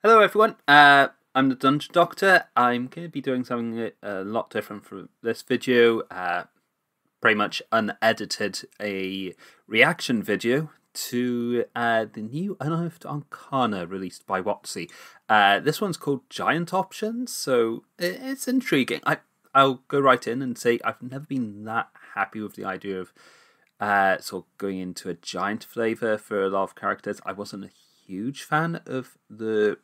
Hello everyone, I'm the Dungeon Doctor. I'm going to be doing something a lot different from this video, pretty much unedited, a reaction video to the new Unearthed Arcana released by WotC. This one's called Giant Options, so it's intriguing. I'll go right in and say I've never been that happy with the idea of sort of going into a giant flavour for a lot of characters. I wasn't a huge fan of the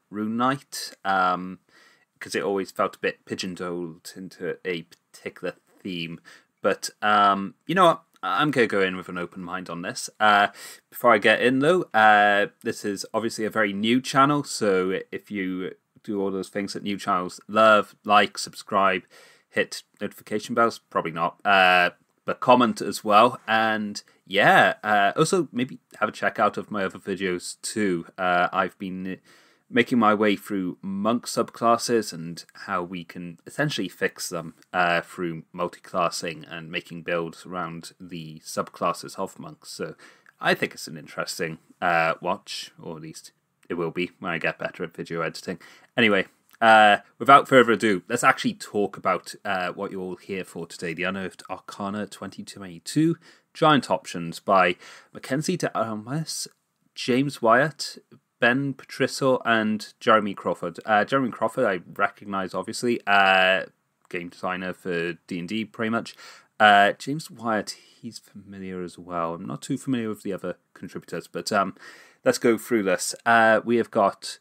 Rune Knight, because it always felt a bit pigeonholed into a particular theme. But you know what? I'm going to go in with an open mind on this. Before I get in, though, this is obviously a very new channel, so if you do all those things that new channels love, like, subscribe, hit notification bells, probably not, but comment as well. And yeah, also maybe have a check out of my other videos too. I've been making my way through monk subclasses and how we can essentially fix them through multi-classing and making builds around the subclasses of monks. So I think it's an interesting watch, or at least it will be when I get better at video editing. Anyway, without further ado, let's actually talk about what you're all here for today. The Unearthed Arcana 2022 Giant Options by Mackenzie de Armas, James Wyatt, Ben Patricio, and Jeremy Crawford. Jeremy Crawford I recognise, obviously, game designer for D&D pretty much. James Wyatt, he's familiar as well. I'm not too familiar with the other contributors, but let's go through this. We have got...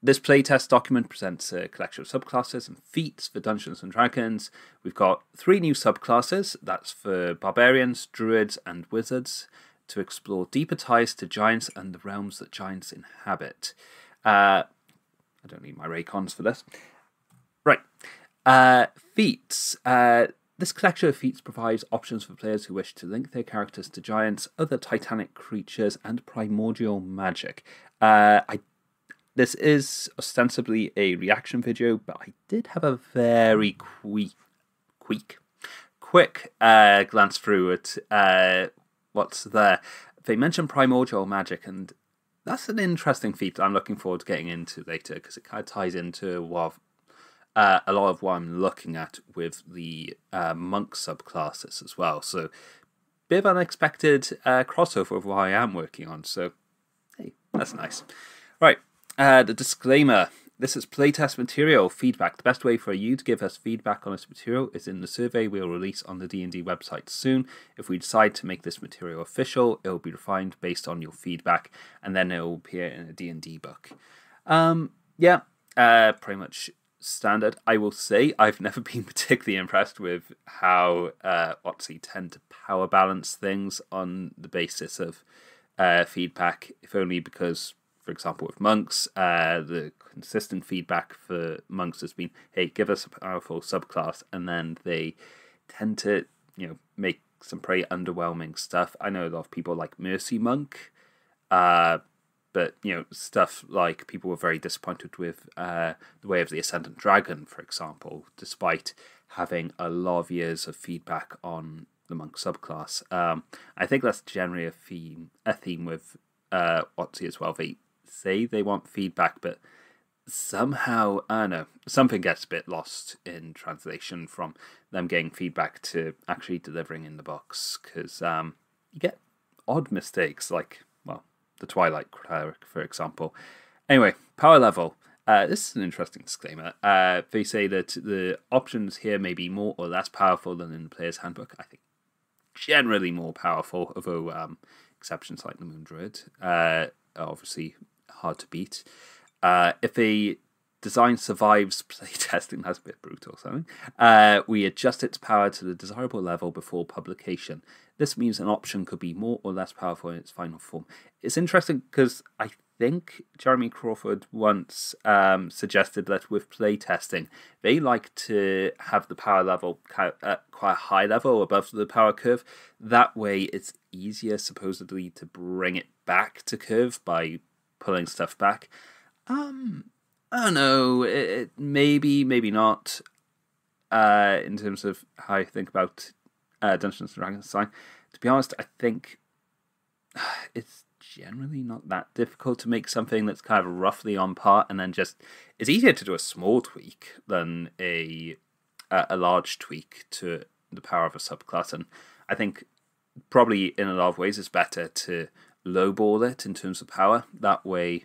This playtest document presents a collection of subclasses and feats for Dungeons and Dragons. We've got 3 new subclasses, that's for Barbarians, Druids, and Wizards, to explore deeper ties to giants and the realms that giants inhabit. I don't need my Raycons for this. Right. Feats. This collection of feats provides options for players who wish to link their characters to giants, other titanic creatures, and primordial magic. This is ostensibly a reaction video, but I did have a very quick glance through at what's there. They mention primordial magic, and that's an interesting feat I'm looking forward to getting into later, because it kind of ties into a lot of what I'm looking at with the monk subclasses as well. So, bit of unexpected crossover of what I am working on. So, hey, that's nice. Right. The disclaimer. This is playtest material feedback. The best way for you to give us feedback on this material is in the survey we'll release on the D&D website soon. If we decide to make this material official, it will be refined based on your feedback, and then it will appear in a D&D book. Pretty much standard. I will say I've never been particularly impressed with how WotC tend to power balance things on the basis of feedback, if only because, for example, with monks, the consistent feedback for monks has been, hey, give us a powerful subclass, and then they tend to, make some pretty underwhelming stuff. I know a lot of people like Mercy Monk, but, stuff like people were very disappointed with the Way of the Ascendant Dragon, for example, despite having a lot of years of feedback on the monk subclass. I think that's generally a theme with WotC as well. They say they want feedback, but somehow, I don't know, something gets a bit lost in translation from them getting feedback to actually delivering in the box, because you get odd mistakes, like, well, the Twilight Cleric, for example. Anyway, power level. This is an interesting disclaimer. They say that the options here may be more or less powerful than in the player's handbook. I think generally more powerful, although exceptions like the Moon Druid are obviously hard to beat. If a design survives playtesting, that's a bit brutal or something, we adjust its power to the desirable level before publication. This means an option could be more or less powerful in its final form. It's interesting because I think Jeremy Crawford once suggested that with playtesting, they like to have the power level at quite a high level above the power curve. That way it's easier, supposedly, to bring it back to curve by pulling stuff back. I don't know, maybe not, in terms of how I think about Dungeons & Dragons design. To be honest, I think it's generally not that difficult to make something that's kind of roughly on par, and then just it's easier to do a small tweak than a large tweak to the power of a subclass. And I think probably in a lot of ways it's better to lowball it in terms of power. That way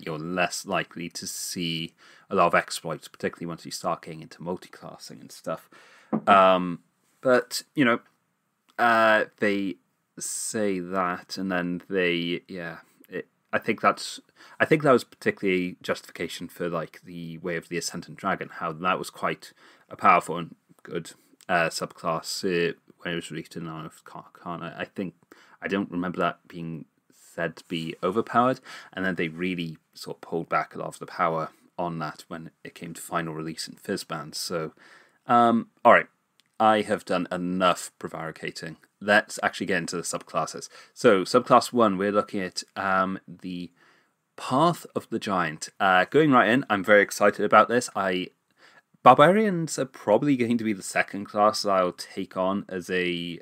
you're less likely to see a lot of exploits, particularly once you start getting into multi-classing and stuff. But, you know, they say that, and then they, I think that was particularly justification for like the Way of the Ascendant Dragon, how that was quite a powerful and good subclass when it was released in Unearthed Arcana. I don't remember that being said to be overpowered, and then they really sort of pulled back a lot of the power on that when it came to final release in Fizzband. So, alright, I have done enough prevaricating. Let's actually get into the subclasses. So, subclass 1, we're looking at the Path of the Giant. Going right in, I'm very excited about this. Barbarians are probably going to be the second class that I'll take on as a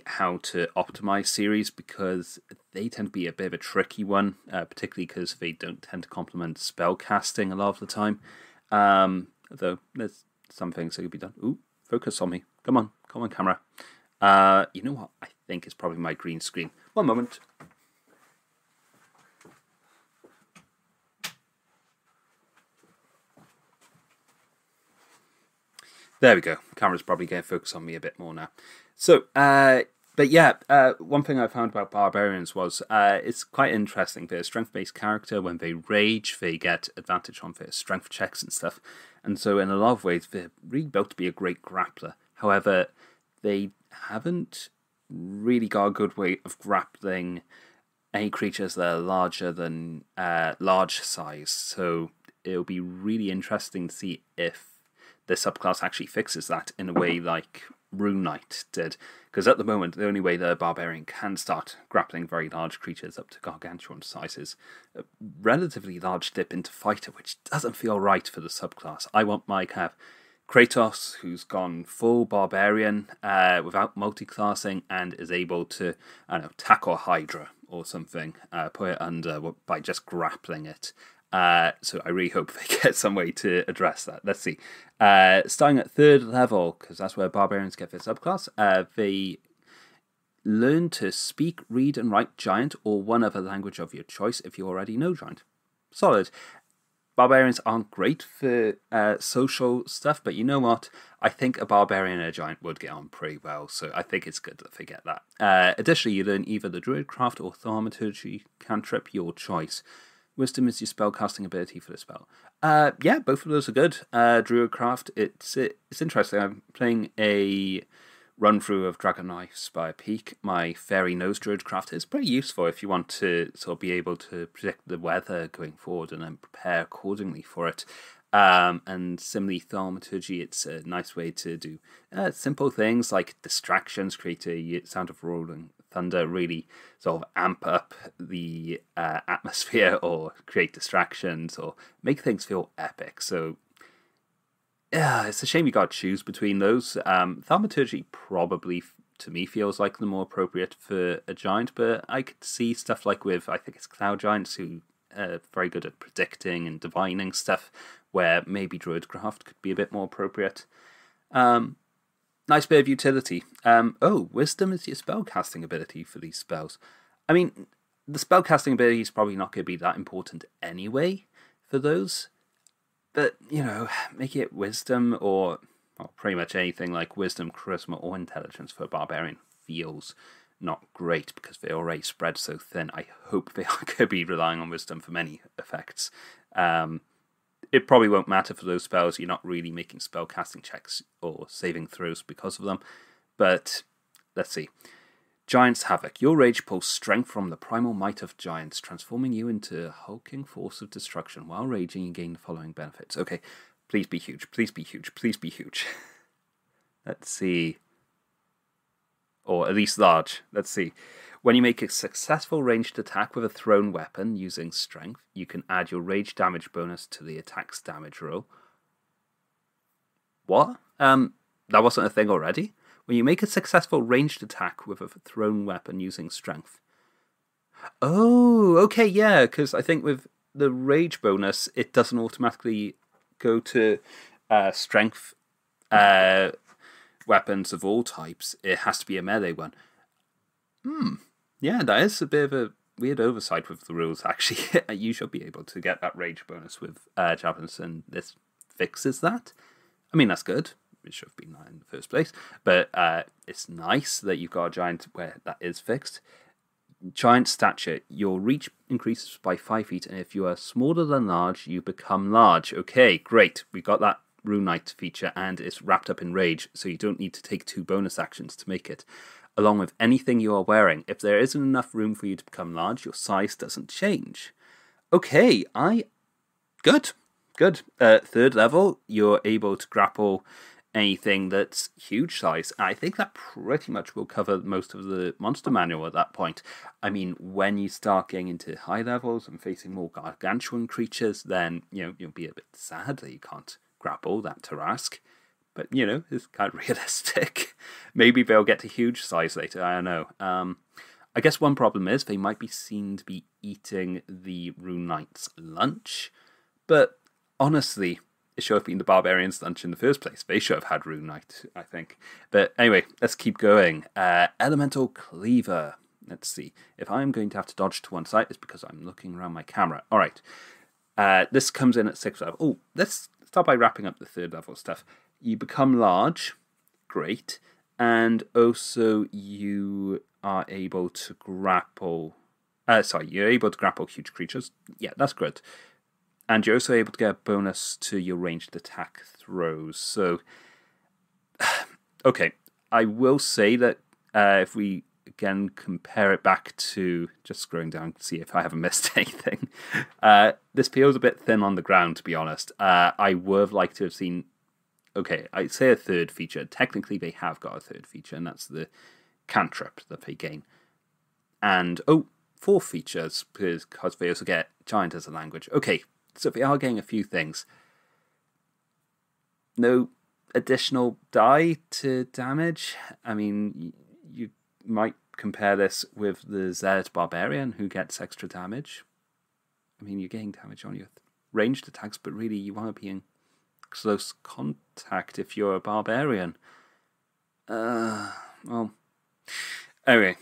how to optimize series, because they tend to be a bit of a tricky one, particularly because they don't tend to complement spell casting a lot of the time. Though there's some things that could be done. Ooh, focus on me. Come on, camera. You know what? I think it's probably my green screen. One moment. There we go. Camera's probably going to focus on me a bit more now. So, but yeah, one thing I found about Barbarians was it's quite interesting. They're a strength-based character. When they rage, they get advantage on their strength checks and stuff. And so in a lot of ways, they're really built to be a great grappler. However, they haven't really got a good way of grappling any creatures that are larger than large size. So it'll be really interesting to see if the subclass actually fixes that in a way like Rune Knight did. Because at the moment, the only way the Barbarian can start grappling very large creatures up to gargantuan sizes, a relatively large dip into Fighter, which doesn't feel right for the subclass. I want my kind of Kratos, who's gone full Barbarian without multi-classing and is able to, I don't know, tackle Hydra or something, put it under by just grappling it. So I really hope they get some way to address that. Let's see. Starting at 3rd level, because that's where Barbarians get their subclass, they learn to speak, read, and write Giant or one other language of your choice if you already know Giant. Solid. Barbarians aren't great for social stuff, but you know what? I think a Barbarian and a Giant would get on pretty well, so I think it's good that they get that. Additionally, you learn either the Druidcraft or Thaumaturgy cantrip, your choice. Wisdom is your spellcasting ability for the spell. Yeah, both of those are good. Druidcraft, it's interesting. I'm playing a run-through of Dragon Knife's by a Peak. My Fairy Nose Druidcraft is pretty useful if you want to sort of be able to predict the weather going forward and then prepare accordingly for it. And similarly, Thaumaturgy, it's a nice way to do simple things like distractions, create a sound of rolling thunder, really sort of amp up the atmosphere or create distractions or make things feel epic. So yeah, it's a shame you got to choose between those. Thaumaturgy probably, to me, feels like the more appropriate for a Giant, but I could see stuff like with, I think it's Cloud Giants, who are very good at predicting and divining stuff, where maybe Druidcraft could be a bit more appropriate. Nice bit of utility. Wisdom is your spellcasting ability for these spells. I mean, the spellcasting ability is probably not going to be that important anyway for those. But, you know, make it Wisdom or pretty much anything like Wisdom, Charisma, or Intelligence for a Barbarian feels not great because they already spread so thin. I hope they aren't going to be relying on Wisdom for many effects. It probably won't matter for those spells. You're not really making spellcasting checks or saving throws because of them. But let's see. Giant's Havoc. Your rage pulls strength from the primal might of giants, transforming you into a hulking force of destruction. While raging, you gain the following benefits. Okay, please be huge. Please be huge. Please be huge. Let's see. Or at least large. Let's see. When you make a successful ranged attack with a thrown weapon using strength, you can add your rage damage bonus to the attack's damage roll. What? That wasn't a thing already? When you make a successful ranged attack with a thrown weapon using strength, Oh, okay, yeah, because I think with the rage bonus, it doesn't automatically go to strength weapons of all types. It has to be a melee one. Yeah, that is a bit of a weird oversight with the rules, actually. You should be able to get that rage bonus with javelins, and this fixes that. I mean, that's good. It should have been that in the first place. But it's nice that you've got a giant where that is fixed. Giant stature, your reach increases by 5 feet, and if you are smaller than large, you become large. Okay, great. We got that Rune Knight feature, and it's wrapped up in rage, so you don't need to take 2 bonus actions to make it. Along with anything you are wearing, if there isn't enough room for you to become large, your size doesn't change. Okay, good. Third level, you're able to grapple anything that's huge size. I think that pretty much will cover most of the monster manual at that point. I mean, when you start getting into high levels and facing more gargantuan creatures, then you'll be a bit sad that you can't grapple that Tarask. But it's kind of realistic. Maybe they'll get to huge size later. I don't know. I guess one problem is they might be seen to be eating the Rune Knight's lunch, but honestly, it should have been the Barbarian's lunch in the first place. They should have had Rune Knight, I think. But anyway, let's keep going. Elemental Cleaver. Let's see. If I'm going to have to dodge to one side, it's because I'm looking around my camera. All right. This comes in at 6th level. Oh, let's start by wrapping up the 3rd level stuff. You become large. Great. And also you are able to grapple... you're able to grapple huge creatures. Yeah, that's good. And you're also able to get a bonus to your ranged attack throws. So, okay, I will say that if we again compare it back to just scrolling down to see if I haven't missed anything, this feels a bit thin on the ground, to be honest. I would have liked to have seen, okay, I'd say a 3rd feature. Technically, they have got a 3rd feature, and that's the cantrip that they gain. And, 4 features, because they also get giant as a language. Okay. So they are getting a few things. No additional die to damage. I mean, you might compare this with the Zealot Barbarian, who gets extra damage. I mean, you're getting damage on your ranged attacks, but really you want to be in close contact if you're a Barbarian. Well, anyway,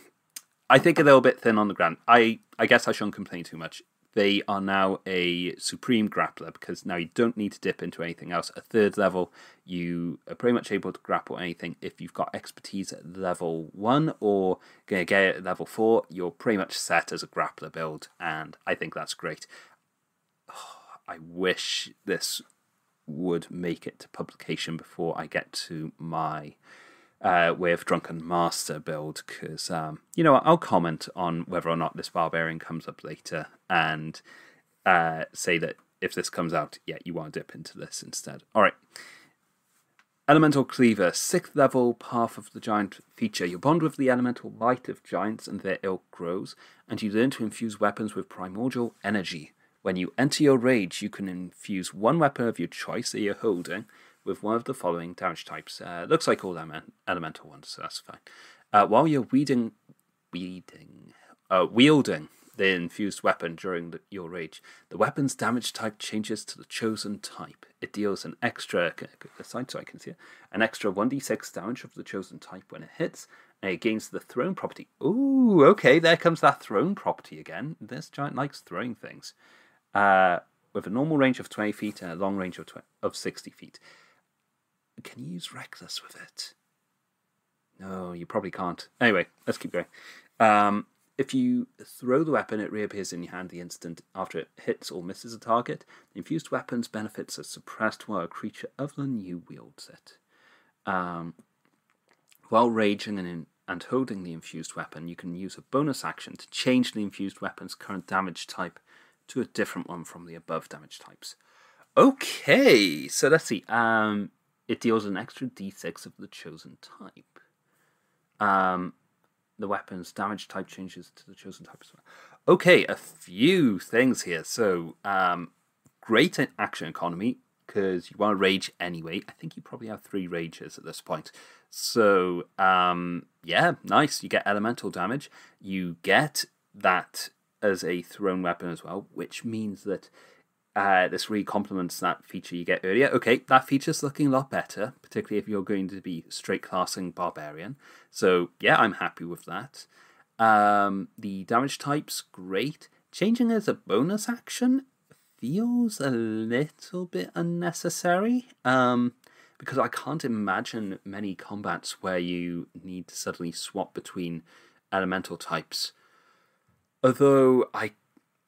I think a little bit thin on the ground. I guess I shouldn't complain too much. They are now a supreme grappler because now you don't need to dip into anything else. At 3rd level, you are pretty much able to grapple anything. If you've got expertise at level 1 or going to get it at level 4, you're pretty much set as a grappler build, and I think that's great. I wish this would make it to publication before I get to my Way of Drunken Master build, because I'll comment on whether or not this Barbarian comes up later and say that if this comes out, yeah, you want to dip into this instead. Alright. Elemental Cleaver, 6th level, Path of the Giant feature. You bond with the elemental light of giants and their ilk grows, and you learn to infuse weapons with primordial energy. When you enter your rage, you can infuse one weapon of your choice that you're holding with one of the following damage types. Looks like all elemental ones, so that's fine. While you're wielding the infused weapon during your rage, the weapon's damage type changes to the chosen type. It deals an extra, aside so I can see it, an extra 1d6 damage of the chosen type when it hits, and it gains the thrown property. Ooh, okay, there comes that thrown property again. This giant likes throwing things. With a normal range of 20 feet and a long range of 60 feet. Can you use Reckless with it? No, you probably can't. Anyway, let's keep going. If you throw the weapon, it reappears in your hand the instant after it hits or misses a target. The infused weapon's benefits are suppressed while a creature other than you wields it. While raging and holding the infused weapon, you can use a bonus action to change the infused weapon's current damage type to a different one from the above damage types. Okay, so let's see. It deals an extra d6 of the chosen type. The weapon's damage type changes to the chosen type as well. Okay, a few things here. So, great action economy, because you want to rage anyway. I think you probably have 3 rages at this point. So, yeah, nice. You get elemental damage. You get that as a thrown weapon as well, which means that this really complements that feature you get earlier. Okay, that feature's looking a lot better, particularly if you're going to be straight classing Barbarian. So yeah, I'm happy with that. The damage type's great. Changing as a bonus action feels a little bit unnecessary, because I can't imagine many combats where you need to suddenly swap between elemental types. Although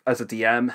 as a DM,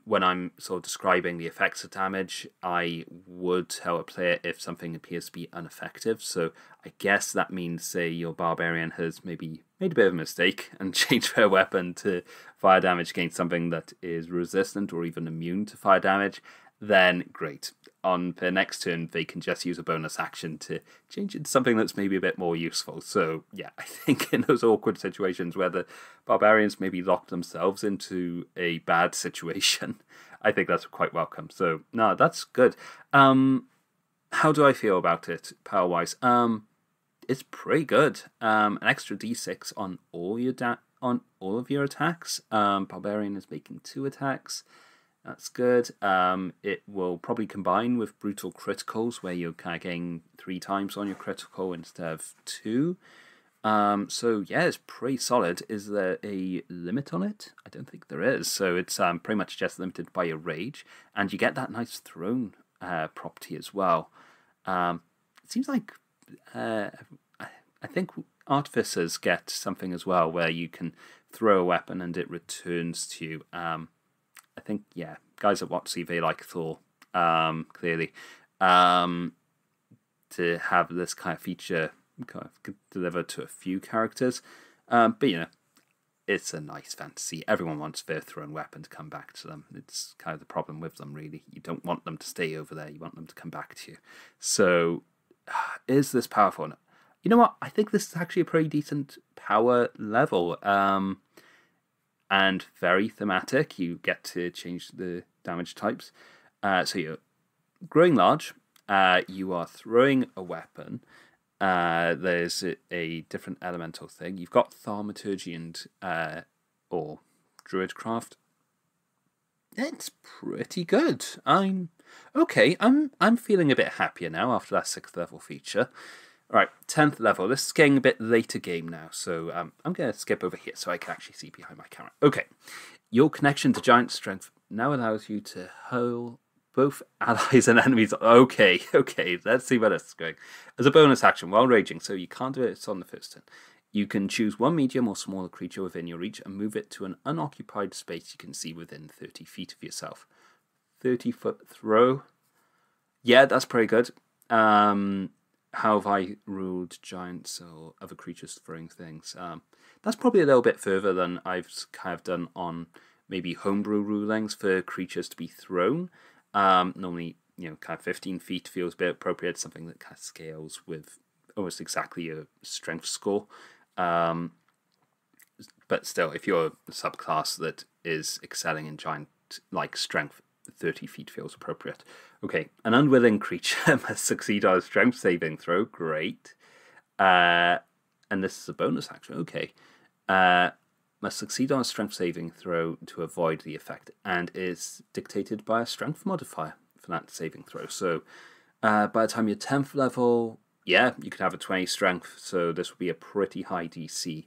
when I'm sort of describing the effects of damage, I would tell a player if something appears to be ineffective. So I guess that means, say, your Barbarian has maybe made a bit of a mistake and changed their weapon to fire damage against something that is resistant or even immune to fire damage, then great. On their next turn, they can just use a bonus action to change it to something that's maybe a bit more useful. So yeah, I think in those awkward situations where the Barbarians maybe lock themselves into a bad situation, I think that's quite welcome. So no, that's good. How do I feel about it power-wise? It's pretty good. An extra d6 on all of your attacks. Barbarian is making 2 attacks. That's good. It will probably combine with brutal criticals, where you're kind of getting 3 times on your critical instead of 2. So yeah, it's pretty solid. Is there a limit on it? I don't think there is. So it's pretty much just limited by your rage, and you get that nice thrown property as well. It seems like I think artificers get something as well, where you can throw a weapon and it returns to you. I think, yeah, guys at WotC, they like Thor, clearly, to have this kind of feature kind of delivered to a few characters. But, you know, it's a nice fantasy. Everyone wants their thrown weapon to come back to them. It's kind of the problem with them, really. You don't want them to stay over there. You want them to come back to you. So, is this powerful? You know what? I think this is actually a pretty decent power level. And very thematic. You get to change the damage types. So you're growing large. You are throwing a weapon. There's a different elemental thing. You've got Thaumaturgy and or Druidcraft. It's pretty good. I'm okay. I'm feeling a bit happier now after that 6th level feature. Right, 10th level. This is getting a bit later game now, so I'm going to skip over here so I can actually see behind my camera. Okay, your connection to Giant Strength now allows you to heal both allies and enemies. Okay, let's see where this is going. As a bonus action, while raging, so you can't do it on the first turn, you can choose one medium or smaller creature within your reach and move it to an unoccupied space you can see within 30 feet of yourself. 30-foot throw. Yeah, that's pretty good. How have I ruled giants or other creatures throwing things? That's probably a little bit further than I've kind of done on maybe homebrew rulings for creatures to be thrown. Normally, you know, kind of 15 feet feels a bit appropriate, something that kind of scales with almost exactly your strength score. But still, if you're a subclass that is excelling in giant-like strength, 30 feet feels appropriate. Okay, an unwilling creature must succeed on a strength saving throw. Great. And this is a bonus action. Okay. Must succeed on a strength saving throw to avoid the effect, and is dictated by a strength modifier for that saving throw. So by the time you're 10th level, yeah, you could have a 20 strength, so this would be a pretty high DC.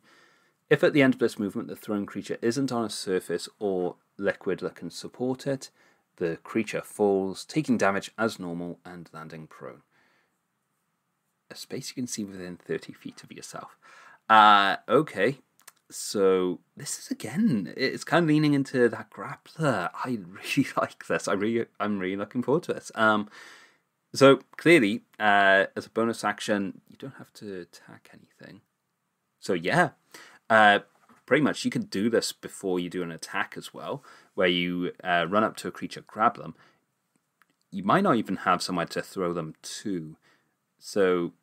If at the end of this movement the thrown creature isn't on a surface or liquid that can support it, the creature falls, taking damage as normal and landing prone. A space you can see within 30 feet of yourself. Okay, so this is, again, it's kind of leaning into that grappler. I really like this. I'm really looking forward to this. So clearly, as a bonus action, you don't have to attack anything. So yeah, pretty much you can do this before you do an attack as well, where you run up to a creature, grab them. You might not even have somewhere to throw them to. So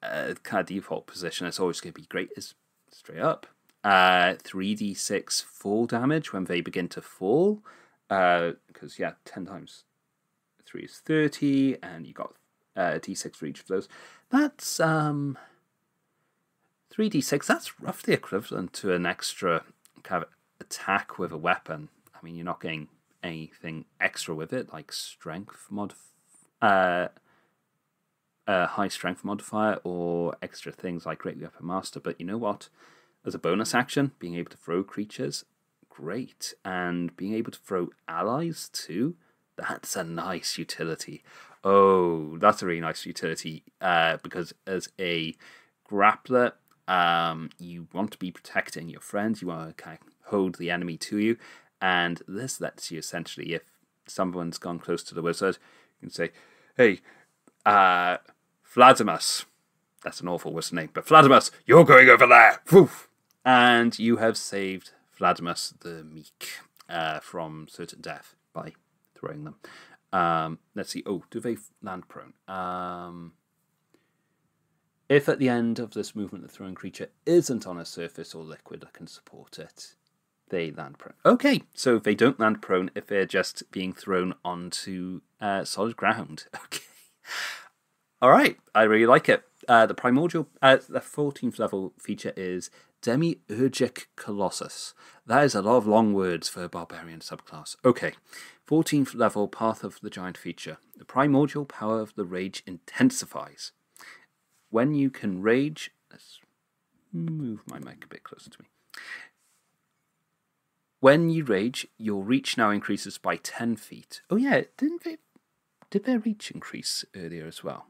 kind of default position, it's always going to be great, is straight up. 3d6 fall damage when they begin to fall. Because, yeah, 10 times 3 is 30, and you got d6 for each of those. That's 3d6, that's roughly equivalent to an extra kind of attack with a weapon. I mean, you're not getting anything extra with it, like strength high strength modifier or extra things like Great Weapon Master. But you know what? As a bonus action, being able to throw creatures, great. And being able to throw allies too, that's a nice utility. Oh, that's a really nice utility because as a grappler, you want to be protecting your friends. You want to kind of hold the enemy to you. And this lets you essentially, if someone's gone close to the wizard, you can say, hey, Vladimus. That's an awful wizard name, but Vladimus, you're going over there. Woof. And you have saved Vladimus the Meek from certain death by throwing them. Let's see. Oh, do they land prone? If at the end of this movement the thrown creature isn't on a surface or liquid that can support it, they land prone. Okay, so they don't land prone if they're just being thrown onto solid ground. Okay. All right, I really like it. The primordial, the 14th level feature is Demiurgic Colossus. That is a lot of long words for a Barbarian subclass. Okay, 14th level Path of the Giant feature. The primordial power of the rage intensifies. When you can rage, let's move my mic a bit closer to me. When you rage, your reach now increases by 10 feet. Oh yeah, did their reach increase earlier as well?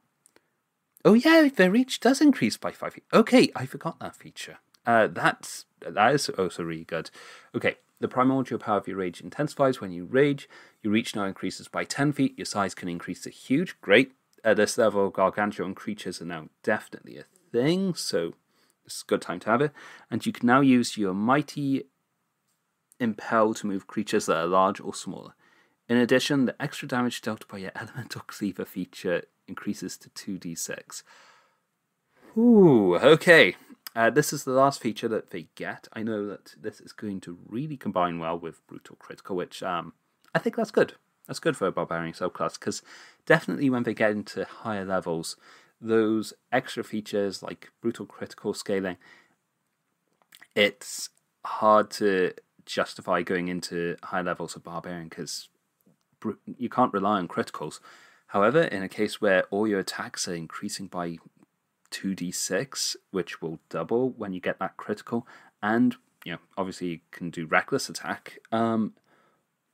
Oh yeah, their reach does increase by 5 feet. Okay, I forgot that feature. That is also really good. Okay, the primordial power of your rage intensifies. When you rage, your reach now increases by 10 feet. Your size can increase to huge. Great. At this level, gargantuan creatures are now definitely a thing, so it's a good time to have it. And you can now use your mighty impel to move creatures that are large or smaller. In addition, the extra damage dealt by your elemental cleaver feature increases to 2d6. Ooh, okay. This is the last feature that they get. I know that this is going to really combine well with Brutal Critical, which I think that's good. That's good for a Barbarian subclass, because definitely when they get into higher levels, those extra features like Brutal Critical scaling, it's hard to justify going into high levels of Barbarian because you can't rely on criticals. However, in a case where all your attacks are increasing by 2d6, which will double when you get that critical, and obviously you can do reckless attack,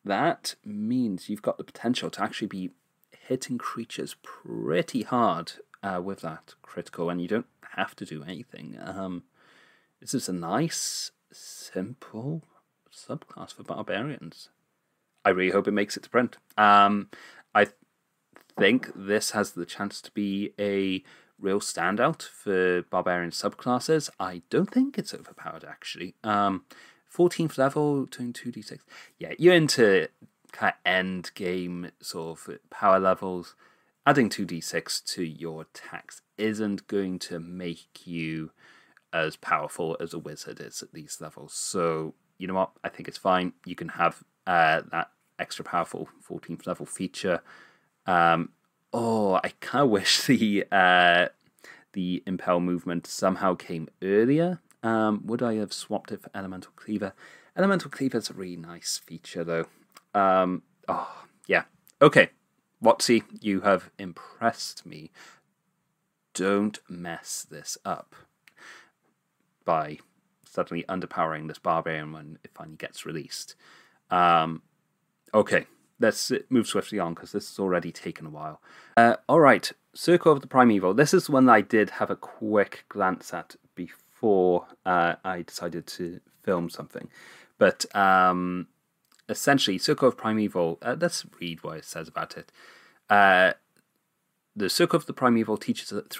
that means you've got the potential to actually be hitting creatures pretty hard with that critical, and you don't have to do anything. This is a nice, simple subclass for barbarians. I really hope it makes it to print. I think this has the chance to be a real standout for barbarian subclasses. I don't think it's overpowered, actually. 14th level, doing 2d6. Yeah, you're into kind of end game sort of power levels. Adding 2d6 to your attacks isn't going to make you as powerful as a wizard is at these levels. So, you know what? I think it's fine. You can have that extra powerful 14th level feature. I kind of wish the impel movement somehow came earlier. Would I have swapped it for Elemental Cleaver? Elemental Cleaver is a really nice feature, though. Yeah. Okay, Watsy, you have impressed me. Don't mess this up by suddenly underpowering this barbarian when it finally gets released. Okay, let's move swiftly on because this has already taken a while. Alright, Circle of the Primeval. This is one that I did have a quick glance at before I decided to film something. But essentially, Circle of Primeval, let's read what it says about it. The Circle of the Primeval teaches that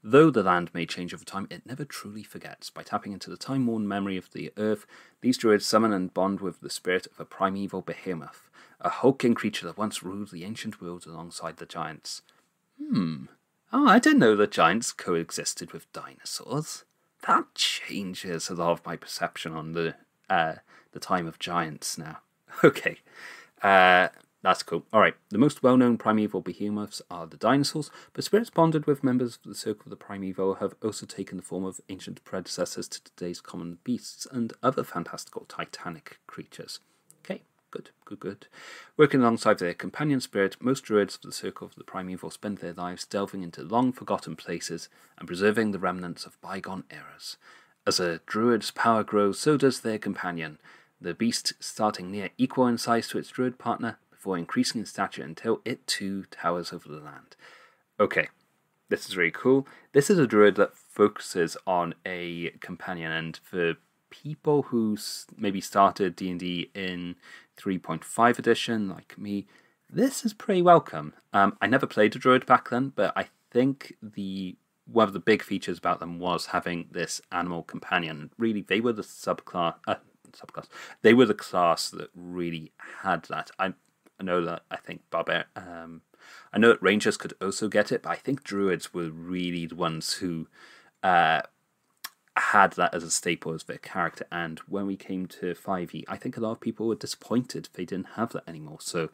though the land may change over time, it never truly forgets. By tapping into the time-worn memory of the earth, these druids summon and bond with the spirit of a primeval behemoth, a hulking creature that once ruled the ancient world alongside the giants. Oh, I didn't know that giants coexisted with dinosaurs. That changes a lot of my perception on the time of giants now. Okay. That's cool. Alright, the most well-known primeval behemoths are the dinosaurs, but spirits bonded with members of the Circle of the Primeval have also taken the form of ancient predecessors to today's common beasts and other fantastical titanic creatures. Okay, good. Working alongside their companion spirit, most druids of the Circle of the Primeval spend their lives delving into long-forgotten places and preserving the remnants of bygone eras. As a druid's power grows, so does their companion, the beast starting near equal in size to its druid partner, before increasing in stature until it too towers over the land. Okay, this is really cool. This is a druid that focuses on a companion, and for people who maybe started D&D in 3.5 edition, like me, this is pretty welcome. I never played a druid back then, but I think one of the big features about them was having this animal companion. Really, they were the subclass. They were the class that really had that. I know that I know that Rangers could also get it, but I think Druids were really the ones who had that as a staple as their character. And when we came to 5e, I think a lot of people were disappointed they didn't have that anymore. So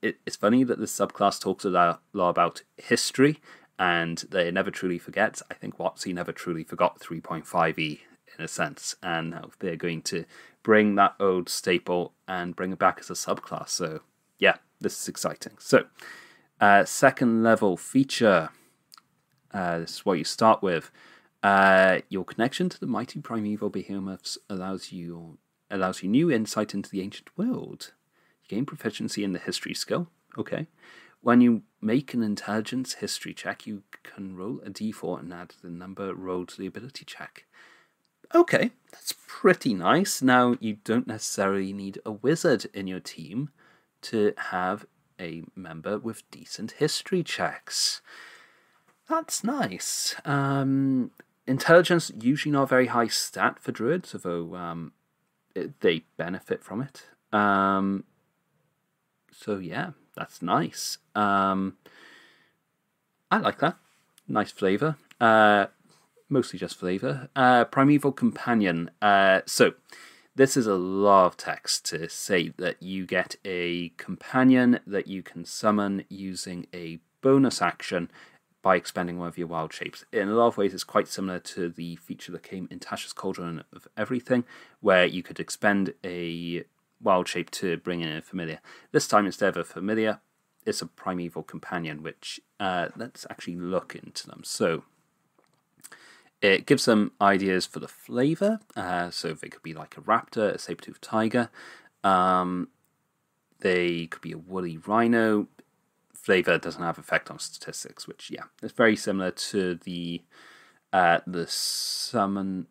it's funny that this subclass talks a lot about history, and they never truly forget. I think WotC never truly forgot 3.5e in a sense, and now they're going to bring that old staple and bring it back as a subclass. So yeah, this is exciting. So second level feature, this is what you start with. Your connection to the mighty primeval behemoths allows you new insight into the ancient world. You gain proficiency in the history skill. Okay. When you make an intelligence history check, you can roll a d4 and add the number rolled to the ability check. Okay, that's pretty nice. Now, you don't necessarily need a wizard in your team to have a member with decent history checks. That's nice. Intelligence, usually not a very high stat for druids, although they benefit from it. So yeah, that's nice. I like that. Nice flavour. Mostly just flavour. Primeval Companion. So, this is a lot of text to say that you get a companion that you can summon using a bonus action by expending one of your wild shapes. In a lot of ways, it's quite similar to the feature that came in Tasha's Cauldron of Everything, where you could expend a wild shape to bring in a familiar. This time, instead of a familiar, it's a Primeval Companion, which let's actually look into them. So, it gives them ideas for the flavour, so they could be like a raptor, a saber-toothed tiger, they could be a woolly rhino. Flavour doesn't have effect on statistics, which, yeah, it's very similar to the summons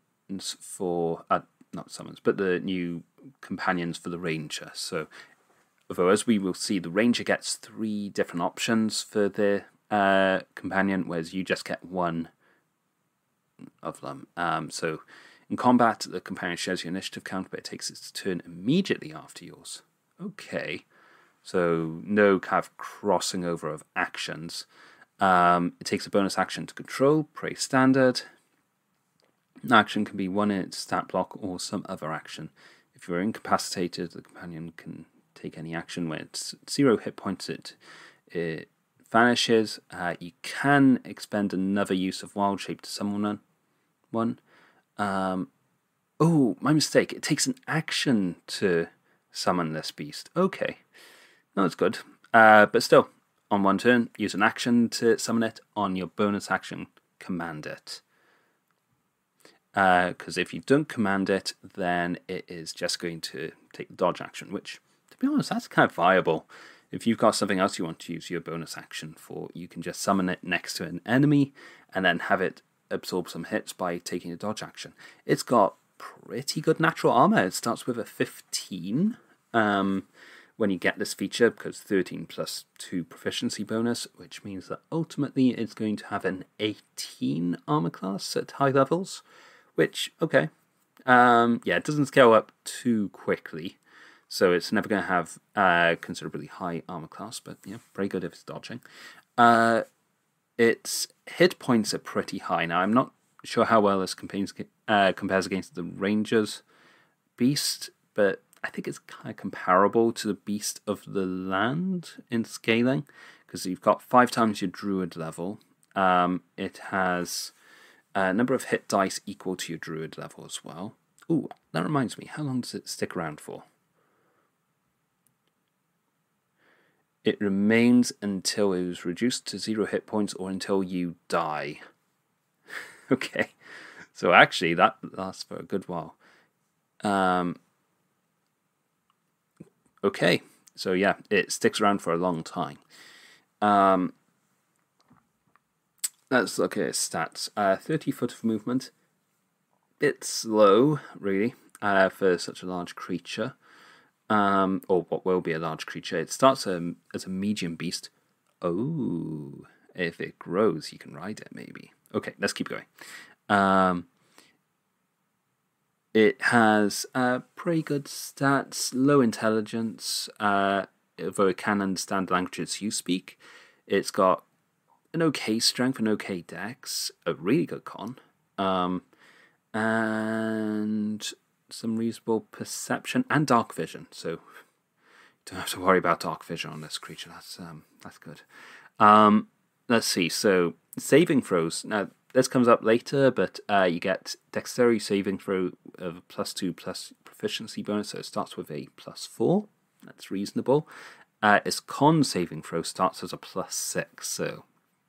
for, not summons, but the new companions for the ranger. So, although as we will see, the ranger gets 3 different options for their companion, whereas you just get one of them. So in combat, the companion shares your initiative count, but it takes its turn immediately after yours. Okay, so no kind of crossing over of actions. It takes a bonus action to control, pretty standard. An action can be one in its stat block or some other action. If you're incapacitated, the companion can take any action. When it's 0 hit points, it vanishes. You can expend another use of wild shape to summon one. Oh, my mistake. It takes an action to summon this beast. Okay. No, that's good. But still, on one turn, use an action to summon it. On your bonus action, command it. Because if you don't command it, then it is just going to take the dodge action, which, to be honest, that's kind of viable. If you've got something else you want to use your bonus action for, you can just summon it next to an enemy and then have it absorb some hits by taking a dodge action. It's got pretty good natural armor. It starts with a 15 when you get this feature, because 13 plus 2 proficiency bonus, which means that ultimately it's going to have an 18 armor class at high levels, which, okay. Yeah, it doesn't scale up too quickly. So it's never going to have considerably high armor class, but yeah, pretty good if it's dodging. Its hit points are pretty high. Now, I'm not sure how well this compares against the Ranger's Beast, but I think it's kind of comparable to the Beast of the Land in scaling, because you've got 5 times your Druid level. It has a number of hit dice equal to your Druid level as well. Ooh, that reminds me, how long does it stick around for? It remains until it is reduced to 0 hit points or until you die. Okay, so actually that lasts for a good while. Okay, so yeah, it sticks around for a long time. Let's look at its stats. 30 foot of movement. Bit slow, really, for such a large creature. Or what will be a large creature. It starts as a medium beast. Oh, if it grows, you can ride it, maybe. Okay, let's keep going. It has pretty good stats, low intelligence, although it can understand languages you speak. It's got an okay strength, an okay dex, a really good con, and some reasonable perception and dark vision. So you don't have to worry about dark vision on this creature. That's good. Let's see. So saving throws. Now this comes up later, but you get dexterity saving throw of +2 plus proficiency bonus. So it starts with a +4. That's reasonable. Its con saving throw starts as a +6. So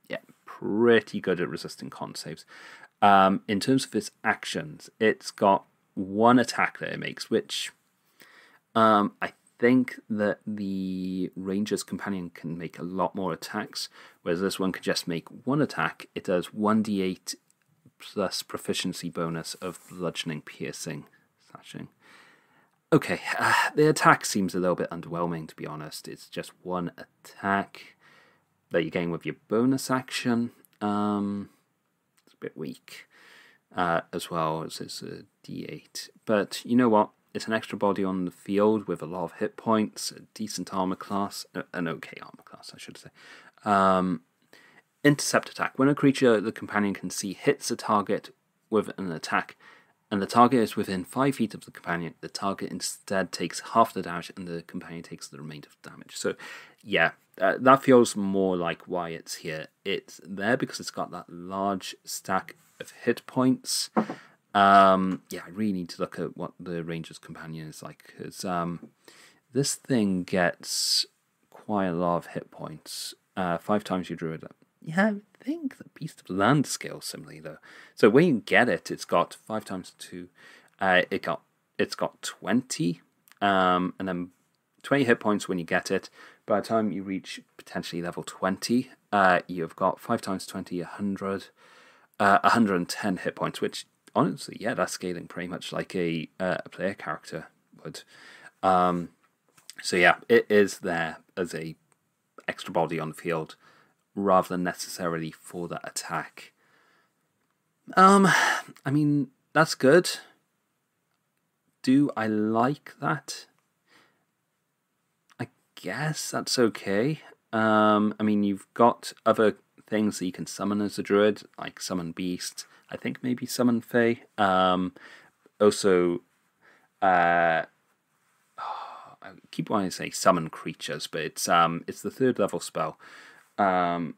yeah, pretty good at resisting con saves. In terms of its actions, it's got 1 attack that it makes, which I think that the Ranger's Companion can make a lot more attacks, whereas this one can just make 1 attack. It does 1d8 plus proficiency bonus of bludgeoning, piercing, slashing. Okay, the attack seems a little bit underwhelming, to be honest. It's just 1 attack that you gain with your bonus action. It's a bit weak, as well as it's a d8. But you know what? It's an extra body on the field with a lot of hit points, a decent armor class, an okay armor class, I should say. Intercept attack. When a creature the companion can see hits a target with an attack, and the target is within 5 feet of the companion, the target instead takes half the damage and the companion takes the remainder of the damage. So, yeah, that feels more like why it's here. It's there because it's got that large stack of hit points. Yeah, I really need to look at what the Ranger's Companion is like, because this thing gets quite a lot of hit points. 5 times your Druid. Yeah, I think the Beast of the Land scales similarly, though. So when you get it, it's got 5 times 2. It's got 20, and then 20 hit points when you get it. By the time you reach potentially level 20, you've got 5 times 20, 100, 110 hit points, which honestly, yeah, that's scaling pretty much like a player character would. So yeah, it is there as a extra body on the field, rather than necessarily for that attack. I mean, that's good. Do I like that? I guess that's okay. I mean, you've got other things that you can summon as a druid, like summon beast. I think maybe summon Fae. Also, I keep wanting to say summon creatures, but it's the 3rd level spell. The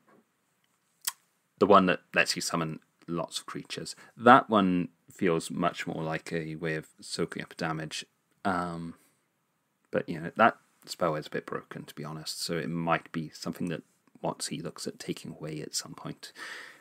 one that lets you summon lots of creatures. That one feels much more like a way of soaking up damage. But you know, that spell is a bit broken, to be honest. So it might be something that WotC looks at taking away at some point.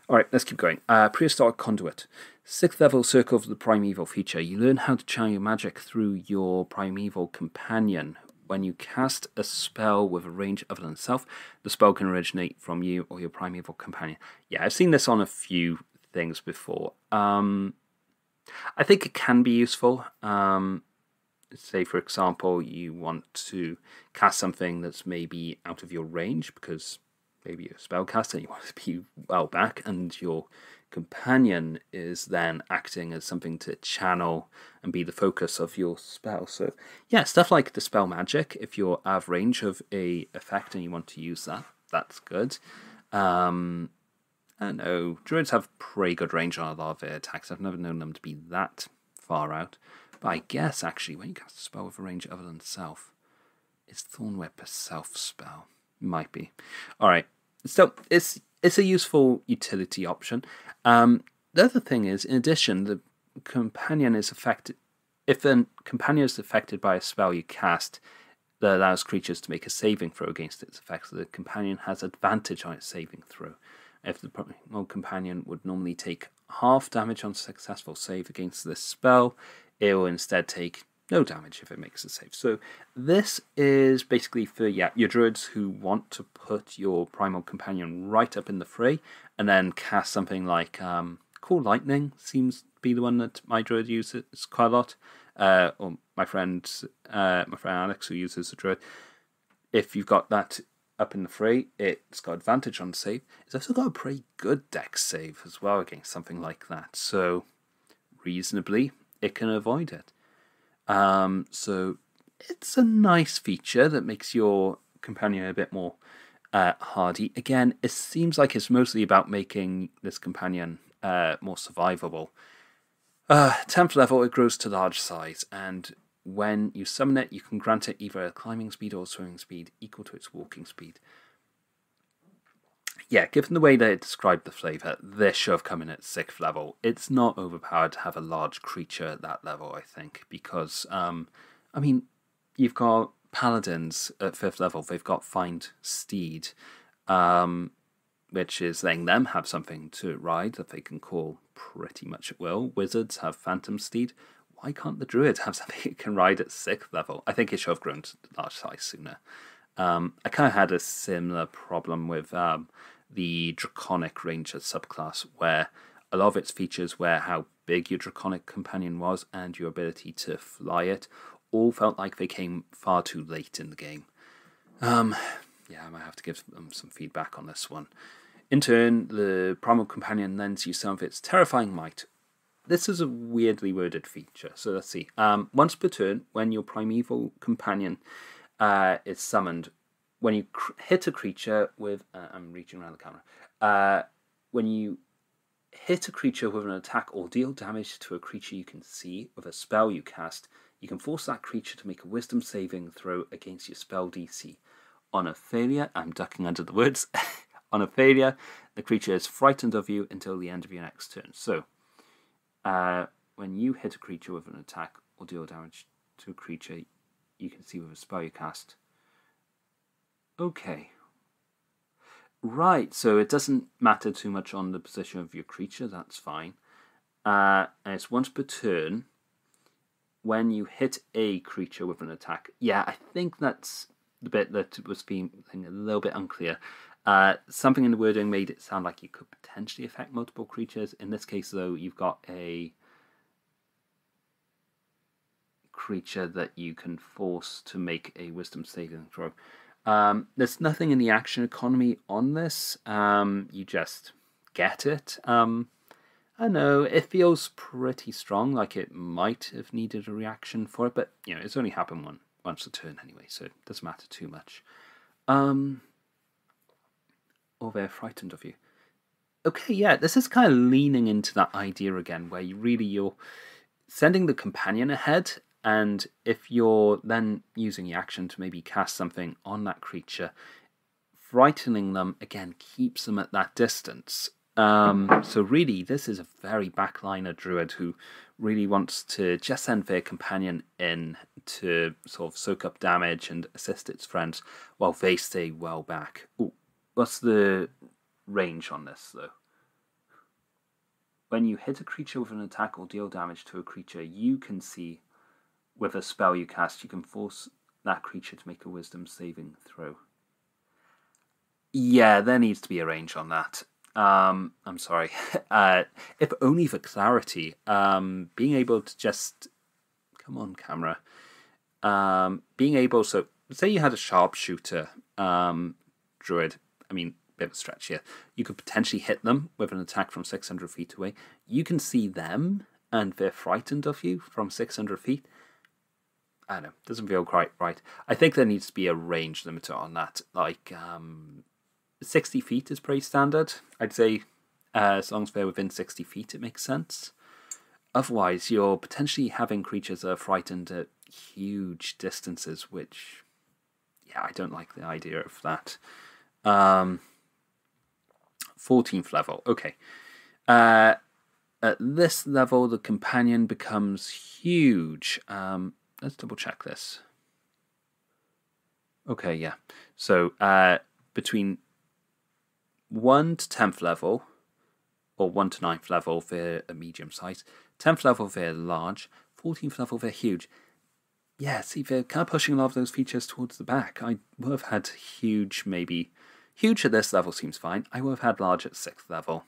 Alright, let's keep going. Prehistoric Conduit. 6th level Circle of the Primeval feature. You learn how to channel your magic through your Primeval Companion. When you cast a spell with a range other than self, the spell can originate from you or your Primeval Companion. Yeah, I've seen this on a few things before. I think it can be useful. Say, for example, you want to cast something that's maybe out of your range because maybe you're a spellcaster and you want to be well back, and your companion is then acting as something to channel and be the focus of your spell. So yeah, stuff like Dispel Magic, if you're out of range of a effect and you want to use that, that's good. I don't know, druids have pretty good range on a lot of their attacks. I've never known them to be that far out, But I guess, actually, when you cast a spell with a range other than self, is Thorn Whip a self spell? Might be. Alright, so it's a useful utility option. The other thing is, in addition, the companion is affected. If a companion is affected by a spell you cast that allows creatures to make a saving throw against its effects, the companion has advantage on its saving throw. If the primal companion would normally take half damage on successful save against this spell, it will instead take no damage if it makes a save. So this is basically for your druids who want to put your primal companion right up in the fray, and then cast something like Cool Lightning seems to be the one that my druid uses quite a lot, or my friend Alex, who uses the druid. If you've got that up in the fray, it's got advantage on save. It's also got a pretty good dex save as well against something like that, so reasonably it can avoid it. So it's a nice feature that makes your companion a bit more hardy. Again, it seems like it's mostly about making this companion more survivable. 10th level, it grows to large size, and when you summon it, you can grant it either a climbing speed or swimming speed equal to its walking speed. Yeah, given the way that it described the flavour, this should have come in at 6th level. It's not overpowered to have a large creature at that level, I think, because, I mean, you've got paladins at 5th level. They've got Find Steed, which is letting them have something to ride that they can call pretty much at will. Wizards have Phantom Steed. Why can't the druids have something it can ride at 6th level? I think it should have grown to large size sooner. I kind of had a similar problem with the Draconic Ranger subclass, where a lot of its features were how big your Draconic companion was and your ability to fly it, all felt like they came far too late in the game. I might have to give them some feedback on this one. In turn, the Primal Companion lends you some of its terrifying might. This is a weirdly worded feature, so let's see. Once per turn, when your Primeval Companion is summoned, when you hit a creature with... I'm reaching around the camera. When you hit a creature with an attack or deal damage to a creature you can see with a spell you cast, you can force that creature to make a Wisdom saving throw against your spell DC. On a failure, I'm ducking under the words. On a failure, the creature is frightened of you until the end of your next turn. So, when you hit a creature with an attack or deal damage to a creature you can see with a spell you cast. Okay. Right, so it doesn't matter too much on the position of your creature, that's fine. And it's once per turn when you hit a creature with an attack. Yeah, I think that's the bit that was being a little bit unclear. Something in the wording made it sound like you could potentially affect multiple creatures. In this case, though, you've got a creature that you can force to make a Wisdom saving throw. There's nothing in the action economy on this. You just get it. I know, it feels pretty strong, like it might have needed a reaction for it, but it's only happened once a turn anyway, so it doesn't matter too much. Or they're frightened of you. Okay, yeah, this is kind of leaning into that idea again, where you're sending the companion ahead, and if you're then using your action to maybe cast something on that creature, frightening them, again, keeps them at that distance. So really, this is a very backliner druid who really wants to just send their companion in to sort of soak up damage and assist its friends while they stay well back. Ooh, what's the range on this, though? When you hit a creature with an attack or deal damage to a creature you can see with a spell you cast, you can force that creature to make a Wisdom saving throw. Yeah, there needs to be a range on that. I'm sorry. If only for clarity, being able to just... Come on, camera. Being able... So, say you had a sharpshooter druid. I mean, bit of a stretch here. You could potentially hit them with an attack from 600 feet away. You can see them, and they're frightened of you from 600 feet. I don't know. Doesn't feel quite right. I think there needs to be a range limiter on that. Like... 60 feet is pretty standard. I'd say as long as they're within 60 feet, it makes sense. otherwise you're potentially having creatures that are frightened at huge distances, which, yeah, I don't like the idea of that. 14th level, okay. At this level, the companion becomes huge. Let's double check this. Okay, yeah. So between 1 to 10th level, or 1 to 9th level, they're a medium size. 10th level, they're large. 14th level, they're huge. Yeah, see, they're kind of pushing a lot of those features towards the back. I would have had huge, maybe. Huge at this level seems fine. I would have had large at 6th level.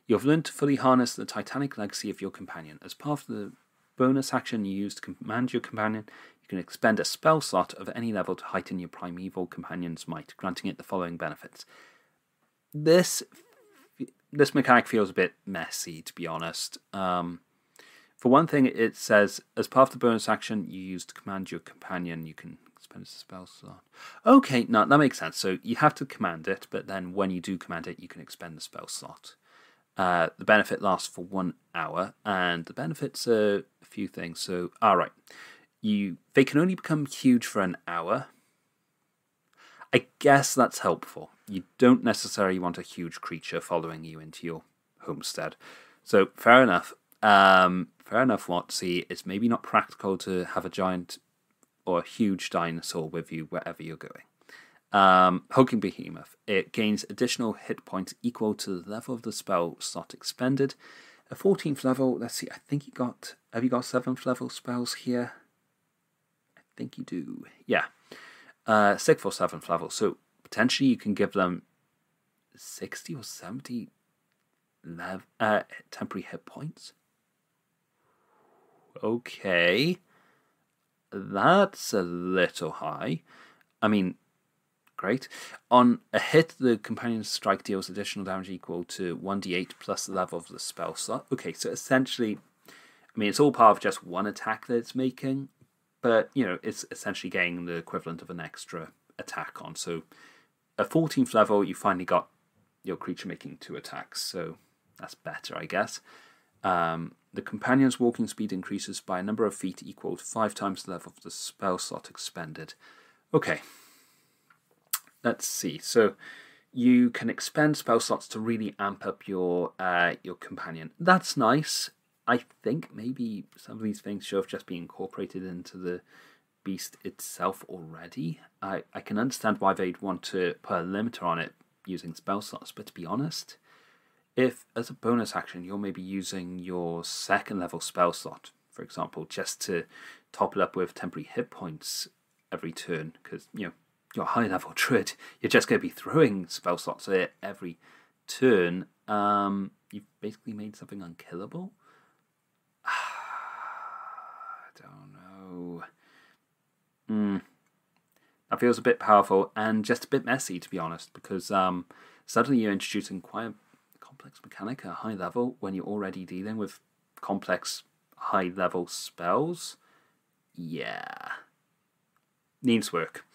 You've learned to fully harness the titanic legacy of your companion. As part of the bonus action you use to command your companion, you can expend a spell slot of any level to heighten your primeval companion's might, granting it the following benefits. This mechanic feels a bit messy, to be honest. For one thing, it says, as part of the bonus action you use to command your companion, you can expend a spell slot. Okay, no, that makes sense. So you have to command it, but then when you do command it, you can expend the spell slot. The benefit lasts for 1 hour, and the benefits are a few things. So, alright, they can only become huge for an hour. I guess that's helpful. You don't necessarily want a huge creature following you into your homestead. So, fair enough. Fair enough, see, it's maybe not practical to have a giant or a huge dinosaur with you wherever you're going. Hulking Behemoth. It gains additional hit points equal to the level of the spell slot expended. A 14th level, let's see, I think have you got 7th level spells here? I think you do, yeah. 6th or 7th level, so potentially you can give them 60 or 70 temporary hit points. Okay, that's a little high. I mean, great. On a hit, the companion's strike deals additional damage equal to 1d8 plus the level of the spell slot. Okay, so essentially, I mean, it's all part of just one attack that it's making, but, you know, it's essentially getting the equivalent of an extra attack on. So at 14th level, you finally got your creature making 2 attacks, so that's better, I guess. The companion's walking speed increases by a number of feet equal to 5 times the level of the spell slot expended. Okay. Let's see. So you can expend spell slots to really amp up your companion. That's nice. I think maybe some of these things should have just been incorporated into the beast itself already. I can understand why they'd want to put a limiter on it using spell slots, but to be honest, if as a bonus action you're maybe using your 2nd level spell slot, for example, just to top it up with temporary hit points every turn, because, you know, you're a high level druid, you're just going to be throwing spell slots at it every turn, you've basically made something unkillable. I don't know. That feels a bit powerful and just a bit messy, to be honest, because suddenly you're introducing quite a complex mechanic at a high level when you're already dealing with complex high level spells. Yeah. Needs work.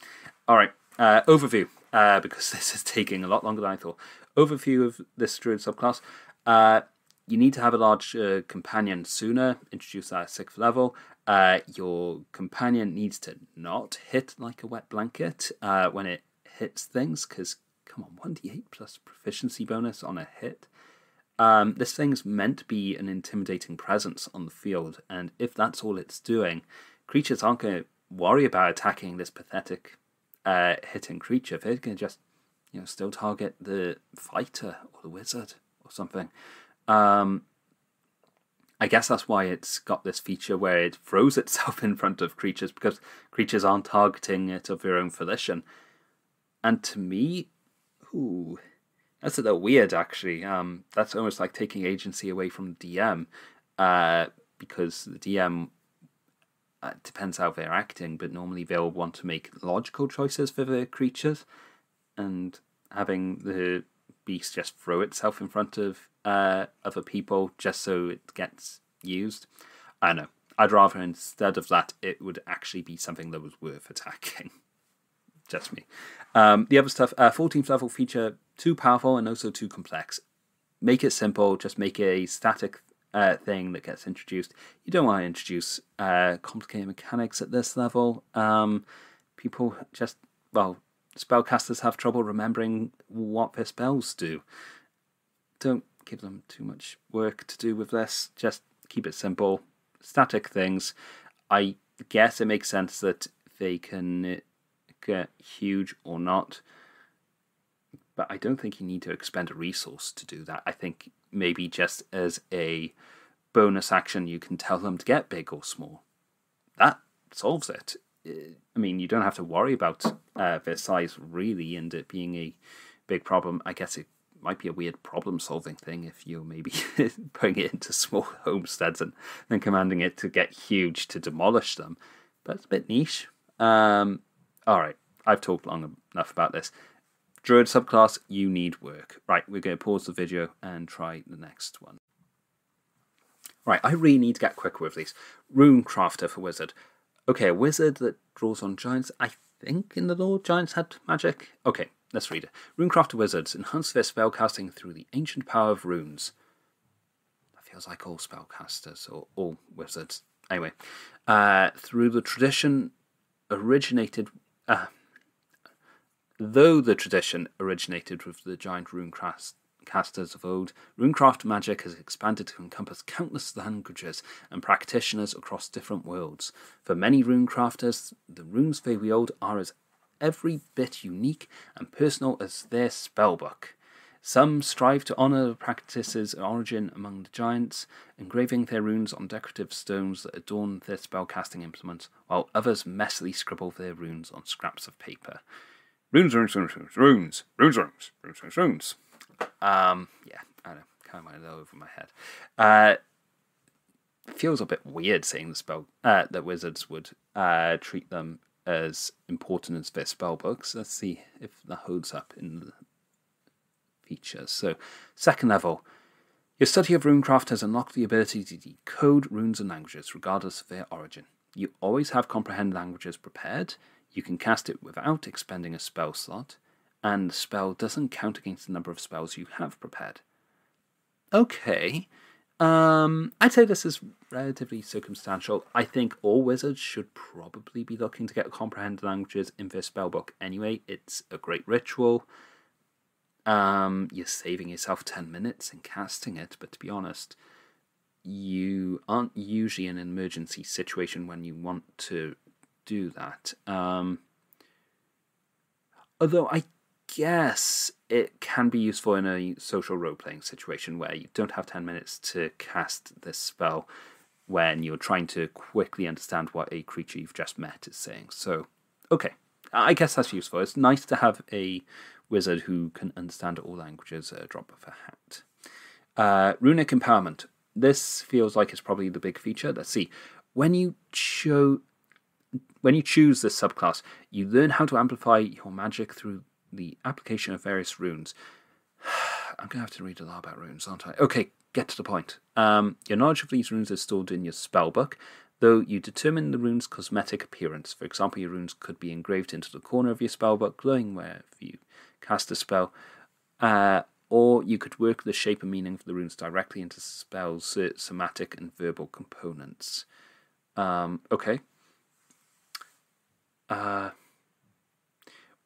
Alright, overview, because this is taking a lot longer than I thought. Overview of this Druid subclass. You need to have a large companion sooner, introduce that at 6th level. Your companion needs to not hit like a wet blanket when it hits things, because, come on, 1d8 plus proficiency bonus on a hit. This thing's meant to be an intimidating presence on the field, and if that's all it's doing, creatures aren't going to worry about attacking this pathetic hitting creature. They're going to just, you know, still target the fighter or the wizard or something. I guess that's why it's got this feature where it throws itself in front of creatures, because creatures aren't targeting it of their own volition. And to me, ooh, that's a little weird, actually. That's almost like taking agency away from the DM, because the DM depends how they're acting, but normally they'll want to make logical choices for their creatures, and having the beast just throw itself in front of other people just so it gets used, I don't know. I'd rather instead of that it would actually be something that was worth attacking. Just me. The other stuff, 14th level feature, too powerful and also too complex. Make it simple, just make it a static thing that gets introduced. You don't want to introduce complicated mechanics at this level. People just, well, spellcasters have trouble remembering what their spells do. Don't give them too much work to do with this. Just keep it simple. Static things. I guess it makes sense that they can get huge or not, but I don't think you need to expend a resource to do that. I think maybe just as a bonus action you can tell them to get big or small. That solves it. I mean, you don't have to worry about their size really and it being a big problem. I guess it might be a weird problem-solving thing if you're maybe putting it into small homesteads and then commanding it to get huge to demolish them. But it's a bit niche. Alright, I've talked long enough about this. Druid Subclass, you need work. Right, we're going to pause the video and try the next one. Right, I really need to get quicker with these. Runecrafter for Wizard. Okay, a wizard that draws on giants. I think in the lore giants had magic. Okay, let's read it. Runecrafter wizards enhance their spellcasting through the ancient power of runes. That feels like all spellcasters or all wizards. Anyway, through the tradition originated... Though the tradition originated with the giant runecasters of old, runecraft magic has expanded to encompass countless languages and practitioners across different worlds. For many runecrafters, the runes they wield are as every bit unique and personal as their spellbook. Some strive to honour the practice's origin among the giants, engraving their runes on decorative stones that adorn their spellcasting implements, while others messily scribble their runes on scraps of paper. Runes. Yeah, I know, kind of went over my head. Feels a bit weird saying the spell that wizards would treat them as important as their spell books. Let's see if that holds up in the features. So, second level. Your study of runecraft has unlocked the ability to decode runes and languages, regardless of their origin. You always have comprehend languages prepared. You can cast it without expending a spell slot, and the spell doesn't count against the number of spells you have prepared. Okay. I'd say this is relatively circumstantial. I think all wizards should probably be looking to get comprehend languages in their spellbook anyway. It's a great ritual. You're saving yourself 10 minutes in casting it, but to be honest, you aren't usually in an emergency situation when you want to do that. Although I guess it can be useful in a social role-playing situation where you don't have 10 minutes to cast this spell when you're trying to quickly understand what a creature you've just met is saying. So, okay, I guess that's useful. It's nice to have a wizard who can understand all languages at a drop of a hat. Runic Empowerment. This feels like it's probably the big feature. Let's see. When you choose this subclass, you learn how to amplify your magic through the application of various runes. I'm going to have to read a lot about runes, aren't I? Okay, get to the point. Your knowledge of these runes is stored in your spellbook, though you determine the rune's cosmetic appearance. For example, your runes could be engraved into the corner of your spellbook, glowing wherever you cast a spell, or you could work the shape and meaning of the runes directly into spells' somatic and verbal components. Okay.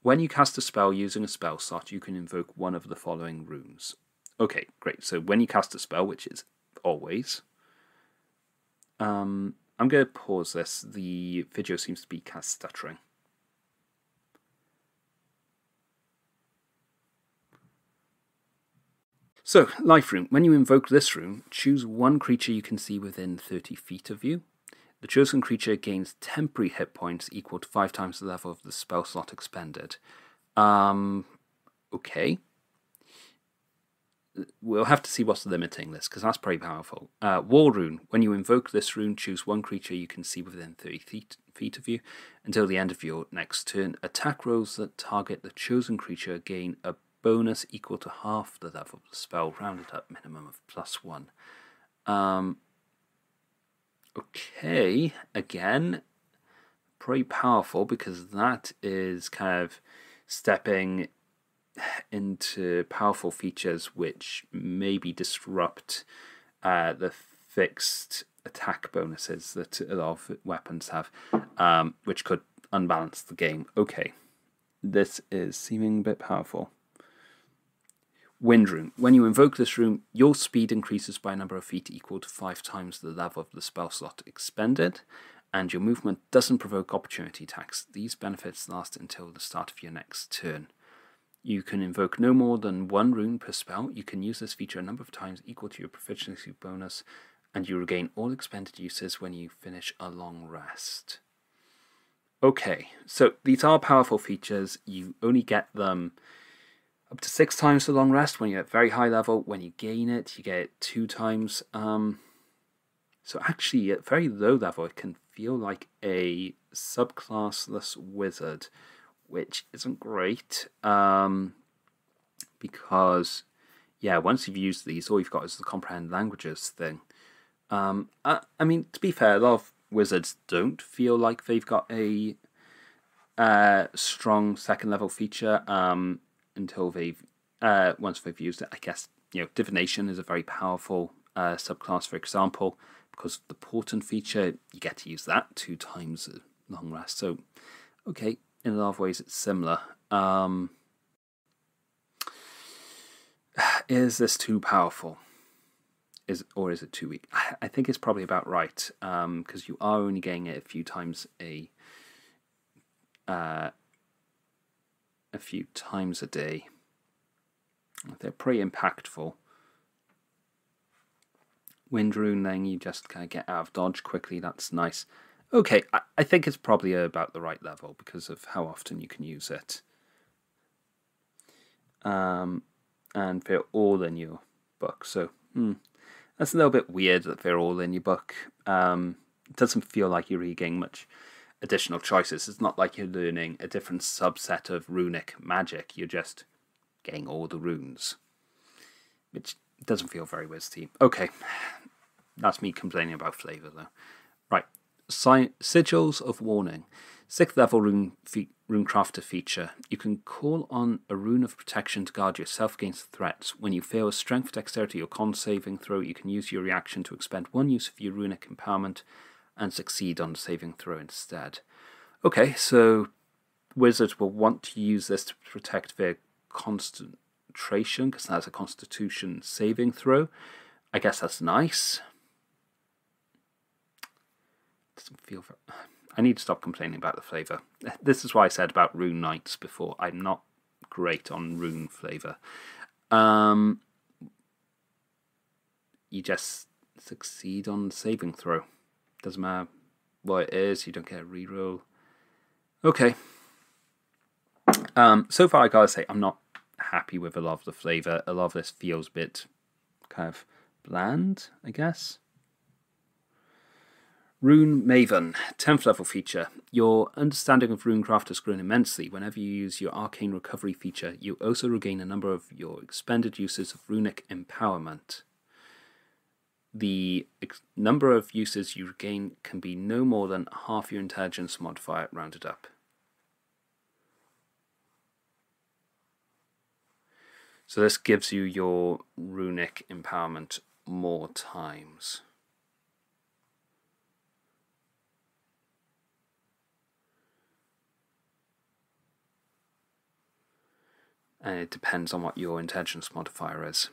When you cast a spell using a spell slot, you can invoke one of the following runes. Okay, great. So when you cast a spell, which is always, I'm going to pause this. The video seems to be kind of stuttering. So, life rune. When you invoke this rune, choose one creature you can see within 30 feet of you. The chosen creature gains temporary hit points equal to 5 times the level of the spell slot expended. Okay. We'll have to see what's limiting this, because that's pretty powerful. War rune. When you invoke this rune, choose one creature you can see within 30 feet of you. Until the end of your next turn, attack rolls that target the chosen creature gain a bonus equal to half the level of the spell, rounded up minimum of +1. Okay, again, pretty powerful, because that is kind of stepping into powerful features which maybe disrupt the fixed attack bonuses that a lot of weapons have, which could unbalance the game. Okay, this is seeming a bit powerful. Wind Rune. When you invoke this rune, your speed increases by a number of feet equal to 5 times the level of the spell slot expended, and your movement doesn't provoke opportunity attacks. These benefits last until the start of your next turn. You can invoke no more than 1 rune per spell. You can use this feature a number of times equal to your proficiency bonus, and you regain all expended uses when you finish a long rest. Okay, so these are powerful features. You only get them up to 6 times the long rest when you're at very high level. When you gain it, you get it 2 times. So actually, at very low level, it can feel like a subclassless wizard, which isn't great. Because, yeah, once you've used these, all you've got is the comprehend languages thing. I mean, to be fair, a lot of wizards don't feel like they've got a strong second level feature until they've once they've used it. I guess, you know, divination is a very powerful subclass, for example, because of the portent feature. You get to use that 2 times a long rest. So, okay, in a lot of ways it's similar. Is this too powerful? Or is it too weak? I think it's probably about right, because you are only getting it a few times a day. They're pretty impactful. Wind Rune, then you just kind of get out of dodge quickly. That's nice. Okay, I think it's probably about the right level because of how often you can use it. And they're all in your book, so that's a little bit weird that they're all in your book. It doesn't feel like you're really getting much additional choices. It's not like you're learning a different subset of runic magic. You're just getting all the runes, which doesn't feel very wizardy. Okay, that's me complaining about flavour though. Right, Sigils of Warning. 6th level Runecrafter feature. You can call on a rune of protection to guard yourself against threats. When you fail a strength, dexterity, or con saving throw, you can use your reaction to expend 1 use of your runic empowerment and succeed on the saving throw instead. Okay, so wizards will want to use this to protect their concentration, because that's a constitution saving throw. I guess that's nice. Doesn't feel very... I need to stop complaining about the flavour. This is why I said about Rune Knights before. I'm not great on rune flavour. You just succeed on the saving throw. Doesn't matter what it is, you don't get a reroll. Okay. So far I gotta say, I'm not happy with a lot of the flavour. A lot of this feels a bit kind of bland, I guess. Rune Maven, 10th level feature. Your understanding of Runecraft has grown immensely. Whenever you use your Arcane Recovery feature, you also regain a number of your expended uses of Runic Empowerment. The number of uses you regain can be no more than half your intelligence modifier rounded up. So this gives you your Runic Empowerment more times. And it depends on what your intelligence modifier is.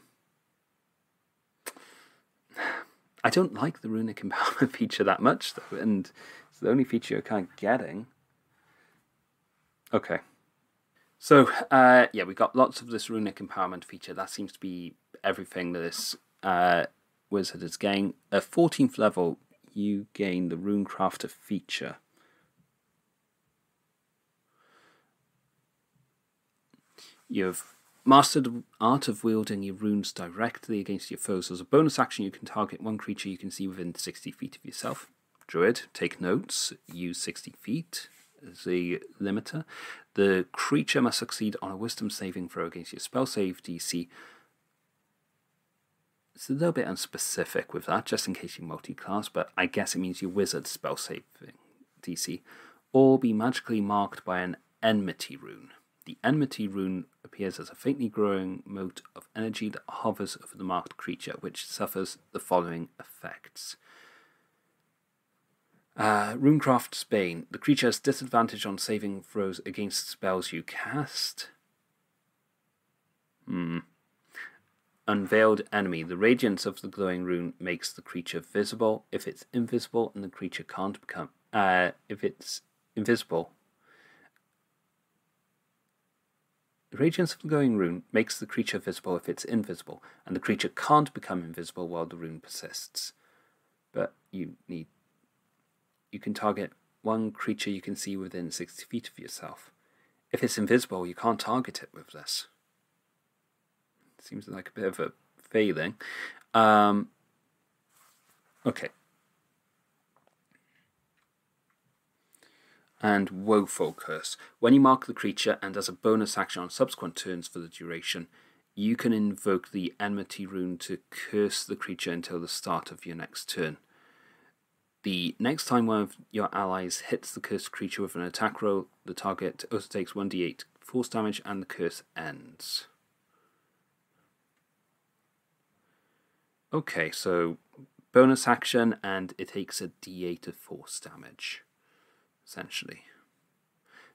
I don't like the Runic Empowerment feature that much, though, and it's the only feature you're kind of getting. Okay. So, yeah, we got lots of this Runic Empowerment feature. That seems to be everything that this wizard is getting. At 14th level, you gain the Runecrafter feature. You've mastered the art of wielding your runes directly against your foes. As a bonus action, you can target one creature you can see within 60 feet of yourself. Druid, take notes. Use 60 feet as a limiter. The creature must succeed on a wisdom saving throw against your spell save DC. It's a little bit unspecific with that, just in case you multi-class, but I guess it means your wizard spell saving DC. Or be magically marked by an enmity rune. The enmity rune appears as a faintly growing mote of energy that hovers over the marked creature, which suffers the following effects. Runecraft's Bane. The creature has disadvantage on saving throws against spells you cast. Unveiled Enemy. The radiance of the glowing rune makes the creature visible. If it's invisible and the creature can't become... if it's invisible... The radiance of the glowing rune makes the creature visible if it's invisible, and the creature can't become invisible while the rune persists. But you can target one creature you can see within 60 feet of yourself. If it's invisible, you can't target it with this. Seems like a bit of a failing. Okay. And Woeful Curse. When you mark the creature and as a bonus action on subsequent turns for the duration, you can invoke the enmity rune to curse the creature until the start of your next turn. The next time one of your allies hits the cursed creature with an attack roll, the target also takes 1d8 force damage and the curse ends. Okay, so bonus action and it takes a d8 of force damage, essentially.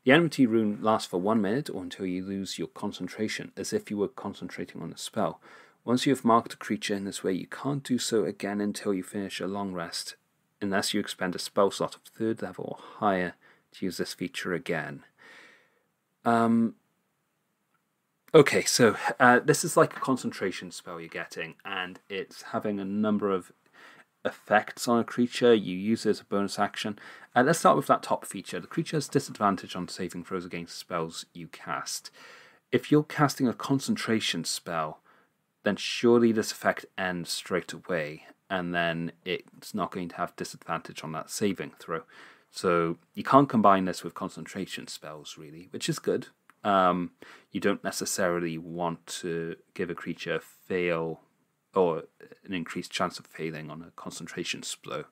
The enmity rune lasts for 1 minute or until you lose your concentration, as if you were concentrating on a spell. Once you have marked a creature in this way, you can't do so again until you finish a long rest, unless you expend a spell slot of 3rd level or higher to use this feature again. Okay, so this is like a concentration spell you're getting, and it's having a number of effects on a creature. You use it as a bonus action. Let's start with that top feature. The creature has disadvantage on saving throws against spells you cast. If you're casting a concentration spell, then surely this effect ends straight away, and then it's not going to have disadvantage on that saving throw. So you can't combine this with concentration spells, really, which is good. You don't necessarily want to give a creature fail or an increased chance of failing on a concentration spell,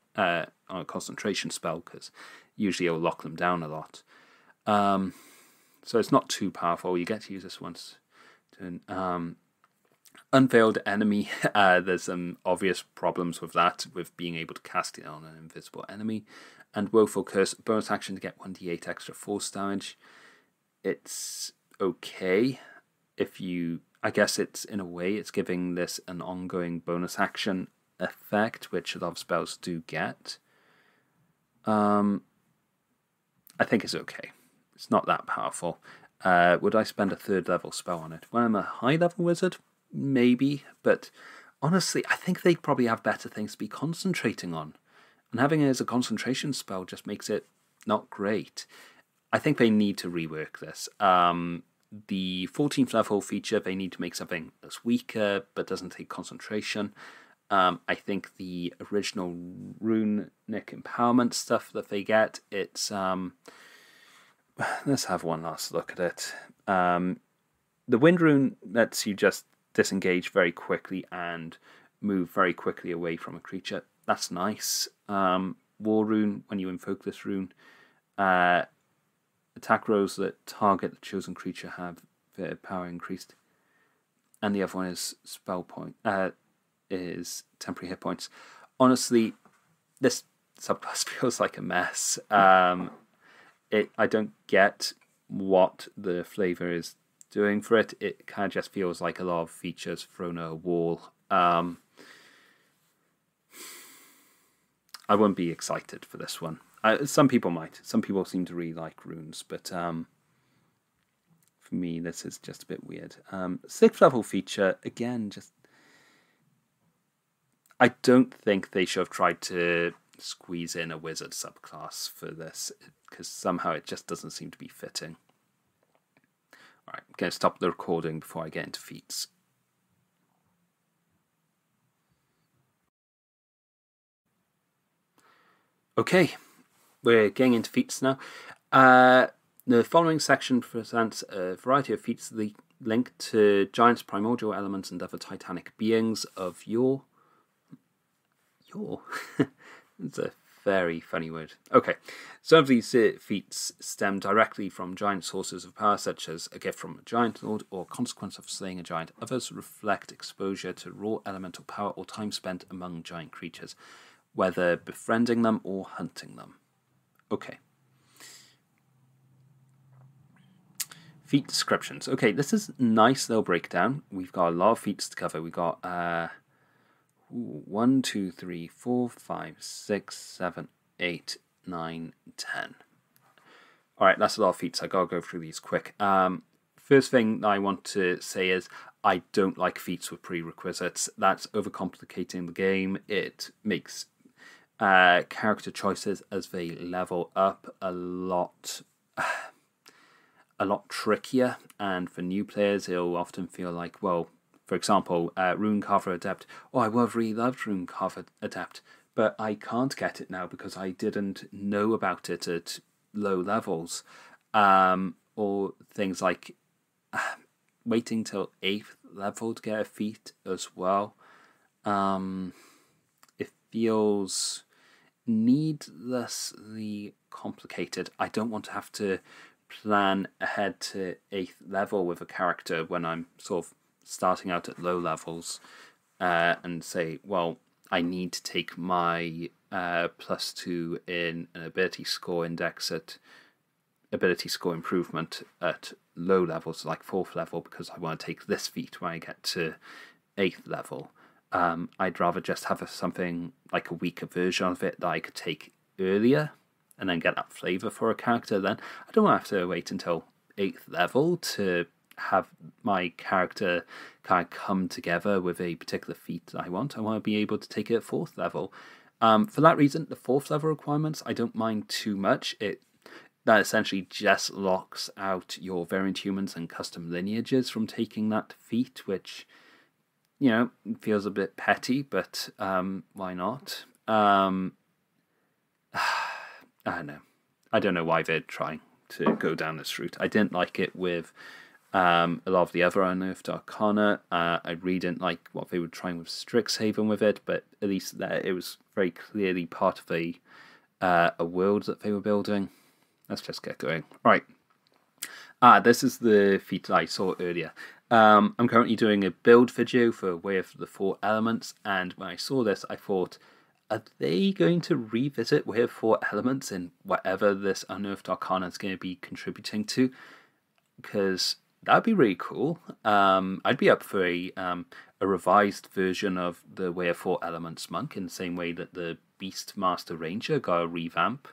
because usually it'll lock them down a lot. So it's not too powerful. You get to use this once. Unveiled Enemy. There's some obvious problems with that, with being able to cast it on an invisible enemy. And Woeful Curse, bonus action to get 1d8 extra force damage. It's okay if you... I guess it's, in a way, it's giving this an ongoing bonus action effect, which a lot of spells do get. I think it's okay. It's not that powerful. Would I spend a 3rd level spell on it? When I'm a high level wizard, maybe. But honestly, I think they'd probably have better things to be concentrating on. And having it as a concentration spell just makes it not great. I think they need to rework this. The 14th level feature, they need to make something that's weaker but doesn't take concentration. I think the original runic empowerment stuff that they get, it's... let's have one last look at it. The wind rune lets you just disengage very quickly and move very quickly away from a creature. That's nice. War rune, when you invoke this rune, attack rolls that target the chosen creature have their power increased. And the other one is spell point, is temporary hit points. Honestly, this subclass feels like a mess. I don't get what the flavor is doing for it. It kind of just feels like a lot of features thrown at a wall. I won't be excited for this one. Some people might. Some people seem to really like runes, but for me, this is just a bit weird. 6th level feature, again, just... I don't think they should have tried to squeeze in a Wizard subclass for this, because somehow it just doesn't seem to be fitting. Alright, I'm going to stop the recording before I get into feats. Okay. We're getting into feats now. The following section presents a variety of feats linked to giants, primordial elements, and other titanic beings of your... It's a very funny word. Okay, some of these feats stem directly from giant sources of power, such as a gift from a giant lord or consequence of slaying a giant. Others reflect exposure to raw elemental power or time spent among giant creatures, whether befriending them or hunting them. Okay. Feat descriptions. Okay, this is a nice little breakdown. We've got a lot of feats to cover. We've got 1, 2, 3, 4, 5, 6, 7, 8, 9, 10. Alright, that's a lot of feats. I gotta go through these quick. First thing I want to say is I don't like feats with prerequisites. That's overcomplicating the game. It makes character choices as they level up a lot trickier, and for new players it'll often feel like, well, for example, Runecrafter Adept. Oh, I would have really loved Runecrafter Adept, but I can't get it now because I didn't know about it at low levels. Or things like waiting till 8th level to get a feat as well. It feels needlessly complicated. I don't want to have to plan ahead to 8th level with a character when I'm sort of starting out at low levels and say, well, I need to take my +2 in an ability score index at ability score improvement at low levels, like 4th level, because I want to take this feat when I get to 8th level. I'd rather just have something like a weaker version of it that I could take earlier and then get that flavour for a character. Then I don't want to have to wait until 8th level to have my character kind of come together with a particular feat that I want. I want to be able to take it at 4th level. For that reason, the 4th level requirements I don't mind too much. That essentially just locks out your variant humans and custom lineages from taking that feat, which, you know, feels a bit petty, but why not? I don't know. I don't know why they're trying to go down this route. I didn't like it with a lot of the other Unearthed Arcana. I really didn't like what they were trying with Strixhaven with it, but at least that it was very clearly part of a world that they were building. Let's just get going. Right. This is the feat I saw earlier. I'm currently doing a build video for Way of the Four Elements, and when I saw this, I thought, are they going to revisit Way of Four Elements in whatever this Unearthed Arcana is going to be contributing to? Because that'd be really cool. I'd be up for a revised version of the Way of Four Elements monk in the same way that the Beastmaster Ranger got a revamp.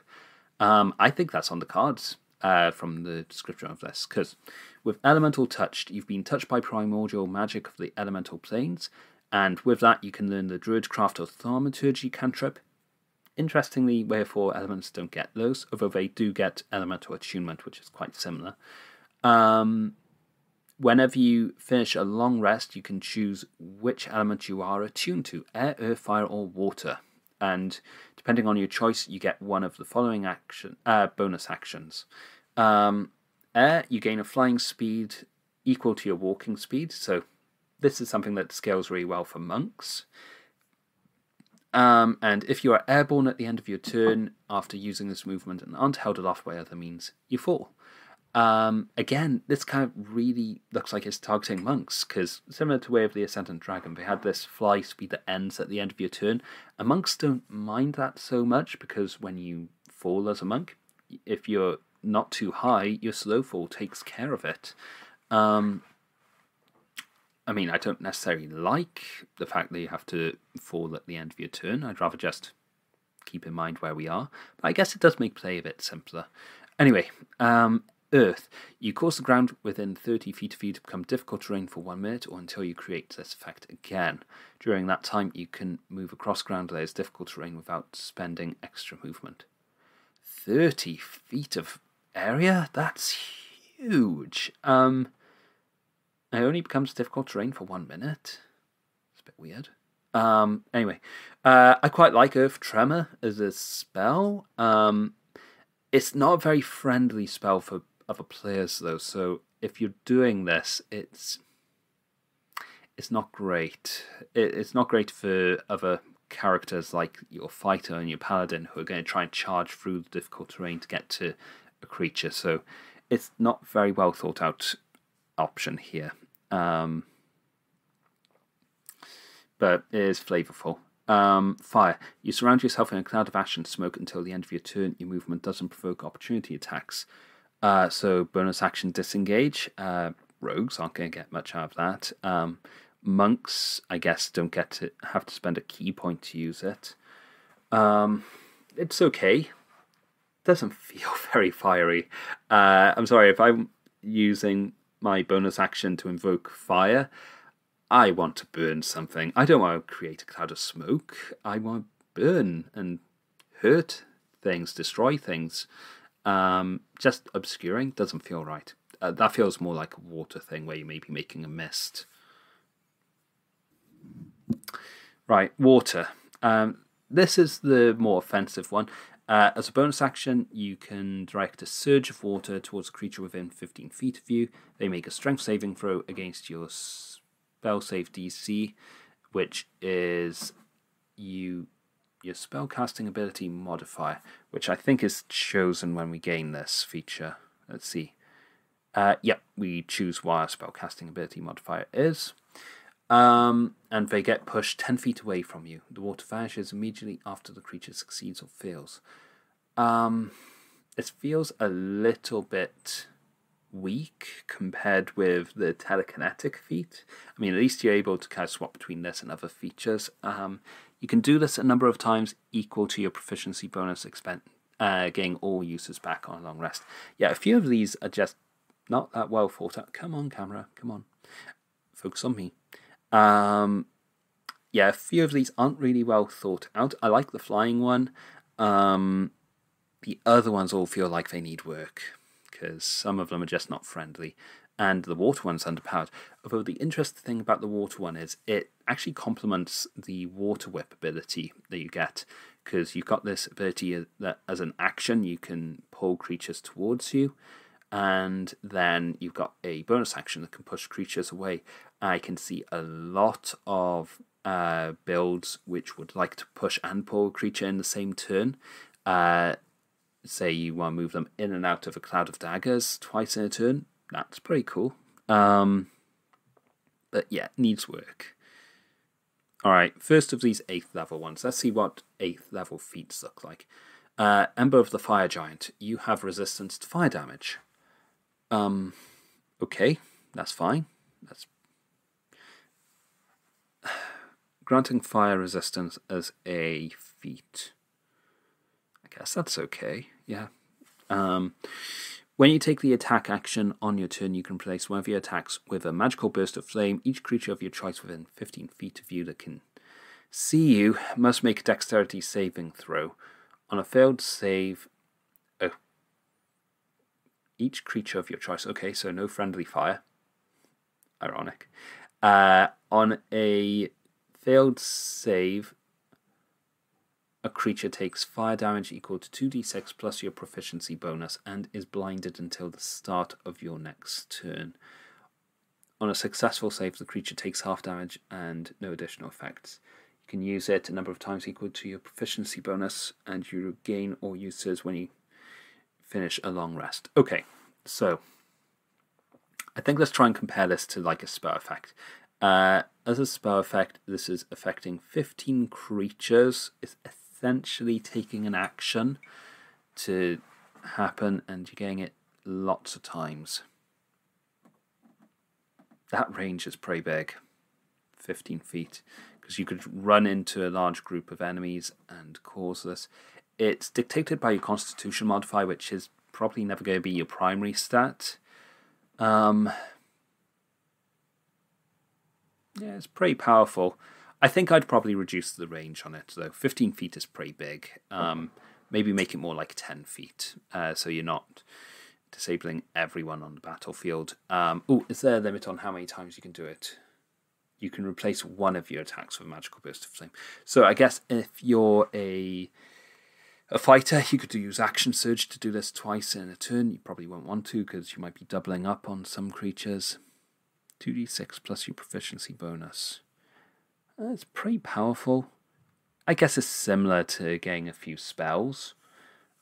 I think that's on the cards from the description of this, because with Elemental Touched, you've been touched by primordial magic of the elemental planes, and with that you can learn the Druidcraft or Thaumaturgy cantrip. Interestingly, Way of Four Elements don't get those, although they do get Elemental Attunement, which is quite similar. Whenever you finish a long rest, you can choose which element you are attuned to, air, earth, fire, or water. And depending on your choice, you get one of the following bonus actions. Air, you gain a flying speed equal to your walking speed, so this is something that scales really well for monks. And if you are airborne at the end of your turn after using this movement and aren't held aloft by other means, you fall. Again, this kind of really looks like it's targeting monks, because similar to Way of the Ascendant Dragon, they had this fly speed that ends at the end of your turn, and monks don't mind that so much, because when you fall as a monk, if you're not too high, your slow fall takes care of it. I mean, I don't necessarily like the fact that you have to fall at the end of your turn. I'd rather just keep in mind where we are, but I guess it does make play a bit simpler. Anyway, Earth. You cause the ground within 30 feet of you to become difficult terrain for 1 minute or until you create this effect again. During that time, you can move across ground that is difficult terrain without spending extra movement. 30 feet of area? That's huge. It only becomes difficult terrain for 1 minute. It's a bit weird. Anyway, I quite like Earth Tremor as a spell. It's not a very friendly spell for other players though, so if you're doing this, it's not great. It's not great for other characters like your fighter and your paladin who are going to try and charge through the difficult terrain to get to a creature. So it's not very well thought out option here. But it is flavorful. Fire. You surround yourself in a cloud of ash and smoke until the end of your turn. Your movement doesn't provoke opportunity attacks. So bonus action disengage. Rogues aren't going to get much out of that. Monks, I guess, don't have to spend a key point to use it. It's okay. Doesn't feel very fiery. I'm sorry, if I'm using my bonus action to invoke fire, I want to burn something. I don't want to create a cloud of smoke. I want to burn and hurt things, destroy things. Just obscuring doesn't feel right. That feels more like a water thing where you may be making a mist. Right, water. This is the more offensive one. As a bonus action, you can direct a surge of water towards a creature within 15 feet of you. They make a strength saving throw against your spell save DC, which is your spellcasting ability modifier, which I think is chosen when we gain this feature. Let's see. Yep, we choose what our spellcasting ability modifier is. And they get pushed 10 feet away from you. The water vanishes immediately after the creature succeeds or fails. It feels a little bit weak compared with the telekinetic feat. I mean, at least you're able to kind of swap between this and other features. You can do this a number of times equal to your proficiency bonus, getting all uses back on a long rest. Yeah, a few of these are just not that well thought out. Come on, camera, come on. Focus on me. Yeah, a few of these aren't really well thought out. I like the flying one. The other ones all feel like they need work, because some of them are just not friendly. And the water one's underpowered. Although the interesting thing about the water one is it actually complements the water whip ability that you get, because you've got this ability that as an action you can pull creatures towards you, and then you've got a bonus action that can push creatures away. I can see a lot of builds which would like to push and pull a creature in the same turn. Say you want to move them in and out of a cloud of daggers twice in a turn. That's pretty cool. But yeah, it needs work. Alright, first of these 8th level ones. Let's see what 8th level feats look like. Ember of the Fire Giant. You have resistance to fire damage. Okay, that's fine. That's granting fire resistance as a feat. I guess that's okay, yeah. When you take the attack action on your turn, you can place one of your attacks with a magical burst of flame. Each creature of your choice within 15 feet of you that can see you must make a dexterity saving throw. On a failed save, each creature of your choice. Okay, so no friendly fire. Ironic. On a failed save, a creature takes fire damage equal to 2d6 plus your proficiency bonus and is blinded until the start of your next turn. On a successful save, the creature takes half damage and no additional effects. You can use it a number of times equal to your proficiency bonus, and you regain all uses when you finish a long rest. Okay, so I think let's try and compare this to like a spell effect. As a spell effect, this is affecting 15 creatures. It's essentially taking an action to happen, and you're getting it lots of times. That range is pretty big, 15 feet, because you could run into a large group of enemies and cause this. It's dictated by your Constitution modifier, which is probably never going to be your primary stat. Yeah, it's pretty powerful. I think I'd probably reduce the range on it, though. 15 feet is pretty big. Maybe make it more like 10 feet, so you're not disabling everyone on the battlefield. Oh, is there a limit on how many times you can do it? You can replace one of your attacks with a magical burst of flame. So I guess if you're a fighter, you could use Action Surge to do this twice in a turn. You probably won't want to, because you might be doubling up on some creatures. 2d6 plus your proficiency bonus. That's pretty powerful. I guess it's similar to getting a few spells.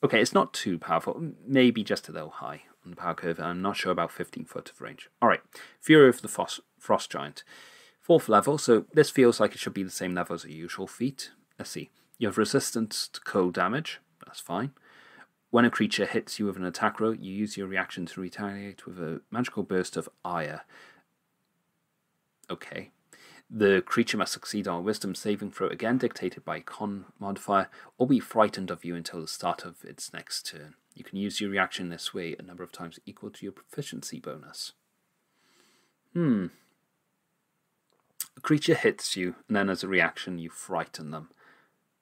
Okay, it's not too powerful. Maybe just a little high on the power curve. I'm not sure about 15 foot of range. Alright, Fury of the Frost Giant. 4th level, so this feels like it should be the same level as a usual feat. Let's see. You have resistance to cold damage. That's fine. When a creature hits you with an attack roll, you use your reaction to retaliate with a magical burst of ire. Okay. The creature must succeed on a wisdom saving throw, again dictated by a con modifier, or be frightened of you until the start of its next turn. You can use your reaction this way a number of times equal to your proficiency bonus. A creature hits you, and then as a reaction you frighten them.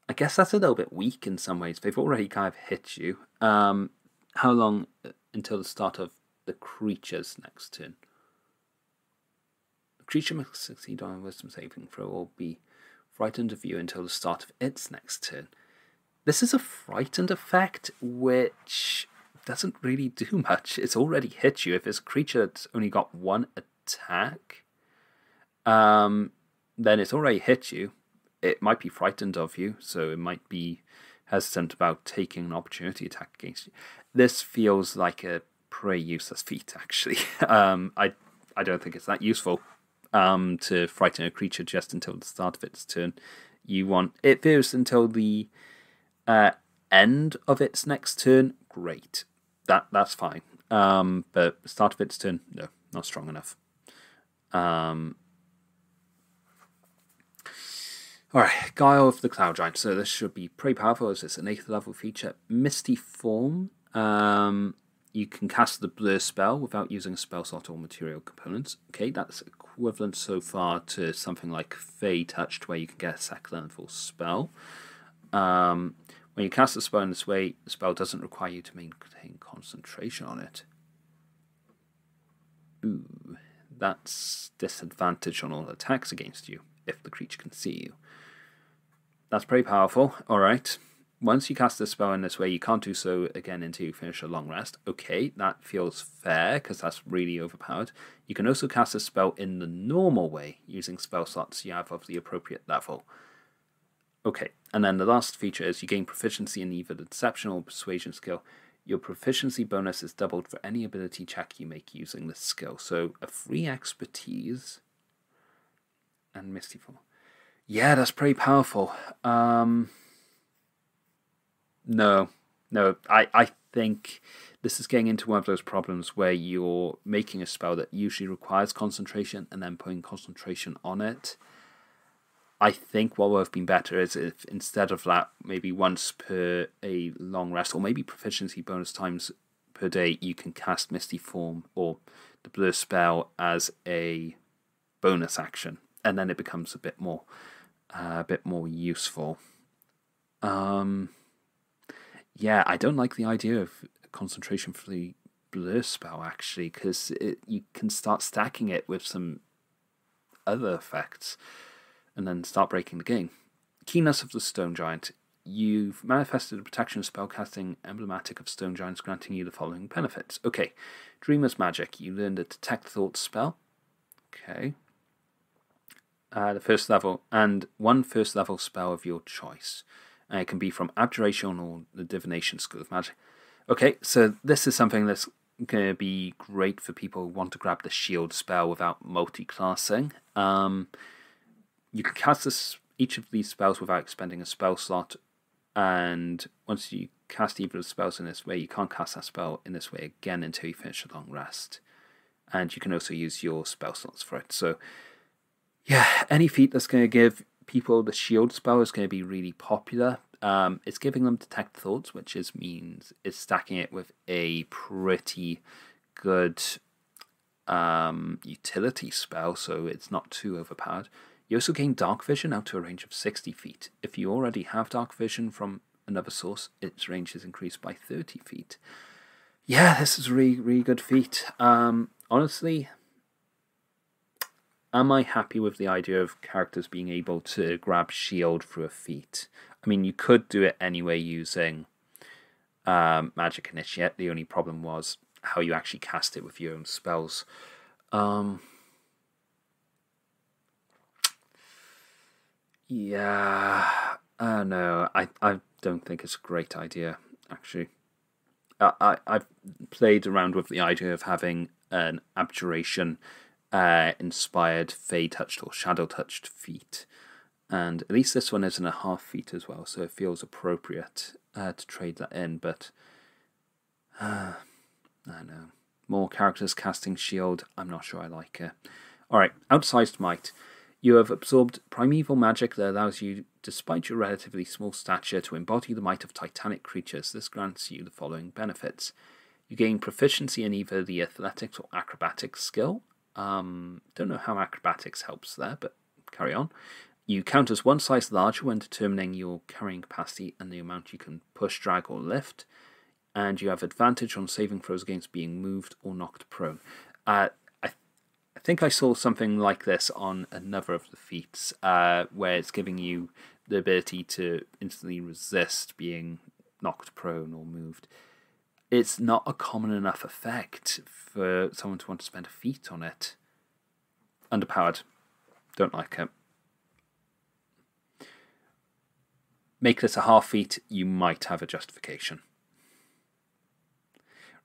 I guess that's a little bit weak in some ways. They've already kind of hit you. How long until the start of the creature's next turn? The creature must succeed on a wisdom saving throw or be frightened of you until the start of its next turn. This is a frightened effect, which doesn't really do much. It's already hit you. If it's a creature that's only got one attack, then it's already hit you. It might be frightened of you, so it might be hesitant about taking an opportunity attack against you. This feels like a pretty useless feat, actually. I don't think it's that useful to frighten a creature just until the start of its turn. You want it feels until the end of its next turn. Great, that's fine. But the start of its turn, no, not strong enough. Alright, Guile of the Cloud Giant. So this should be pretty powerful as it's an 8th level feature. Misty Form. You can cast the Blur spell without using a spell slot or material components. Okay, that's equivalent so far to something like Fey Touched, where you can get a 2nd level spell. When you cast the spell in this way, the spell doesn't require you to maintain concentration on it. Ooh, that's disadvantage on all attacks against you if the creature can see you. That's pretty powerful. Alright. Once you cast the spell in this way, you can't do so again until you finish a long rest. Okay, that feels fair, because that's really overpowered. You can also cast a spell in the normal way, using spell slots you have of the appropriate level. Okay, and then the last feature is you gain proficiency in either the Deception or Persuasion skill. Your proficiency bonus is doubled for any ability check you make using this skill. So, a free expertise and Misty Form. Yeah, that's pretty powerful. No, I think this is getting into one of those problems where you're making a spell that usually requires concentration and then putting concentration on it. I think what would have been better is if instead of that, maybe once per a long rest, or maybe proficiency bonus times per day, you can cast Misty Form or the Blur spell as a bonus action, and then it becomes a bit more useful. Yeah, I don't like the idea of concentration for the Blur spell, actually, because you can start stacking it with some other effects and then start breaking the game. Keenness of the Stone Giant. You've manifested a protection spellcasting emblematic of Stone Giants, granting you the following benefits. Okay, Dreamer's Magic. You learn the Detect Thoughts spell. Okay. The 1st level, and one 1st level spell of your choice. It can be from Abjuration or the Divination School of Magic. Okay, so this is something that's going to be great for people who want to grab the Shield spell without multi-classing. You can cast each of these spells without expending a spell slot, and once you cast either of the spells in this way, you can't cast that spell in this way again until you finish a long rest. And you can also use your spell slots for it. So, yeah, any feat that's going to give people the Shield spell is going to be really popular. It's giving them Detect Thoughts, which means it's stacking it with a pretty good utility spell, so it's not too overpowered. You also gain Dark Vision out to a range of 60 feet. If you already have Dark Vision from another source, its range is increased by 30 feet. Yeah, this is a really, really good feat. Honestly, am I happy with the idea of characters being able to grab Shield through a feat? I mean, you could do it anyway using Magic Initiate. The only problem was how you actually cast it with your own spells. Yeah, No, I don't think it's a great idea, actually. I've played around with the idea of having an abjuration inspired Fey touched or shadow touched feat, and at least this one isn't a half feat as well, so it feels appropriate to trade that in. But I don't know, more characters casting shield. I'm not sure I like it. All right, outsized might. You have absorbed primeval magic that allows you, despite your relatively small stature, to embody the might of titanic creatures. This grants you the following benefits. You gain proficiency in either the athletics or acrobatics skill. Don't know how acrobatics helps there, but carry on. You count as one size larger when determining your carrying capacity and the amount you can push, drag, or lift. And you have advantage on saving throws against being moved or knocked prone. I think I saw something like this on another of the feats, where it's giving you the ability to instantly resist being knocked prone or moved. It's not a common enough effect for someone to want to spend a feat on it. Underpowered. Don't like it. Make this a half feat, you might have a justification.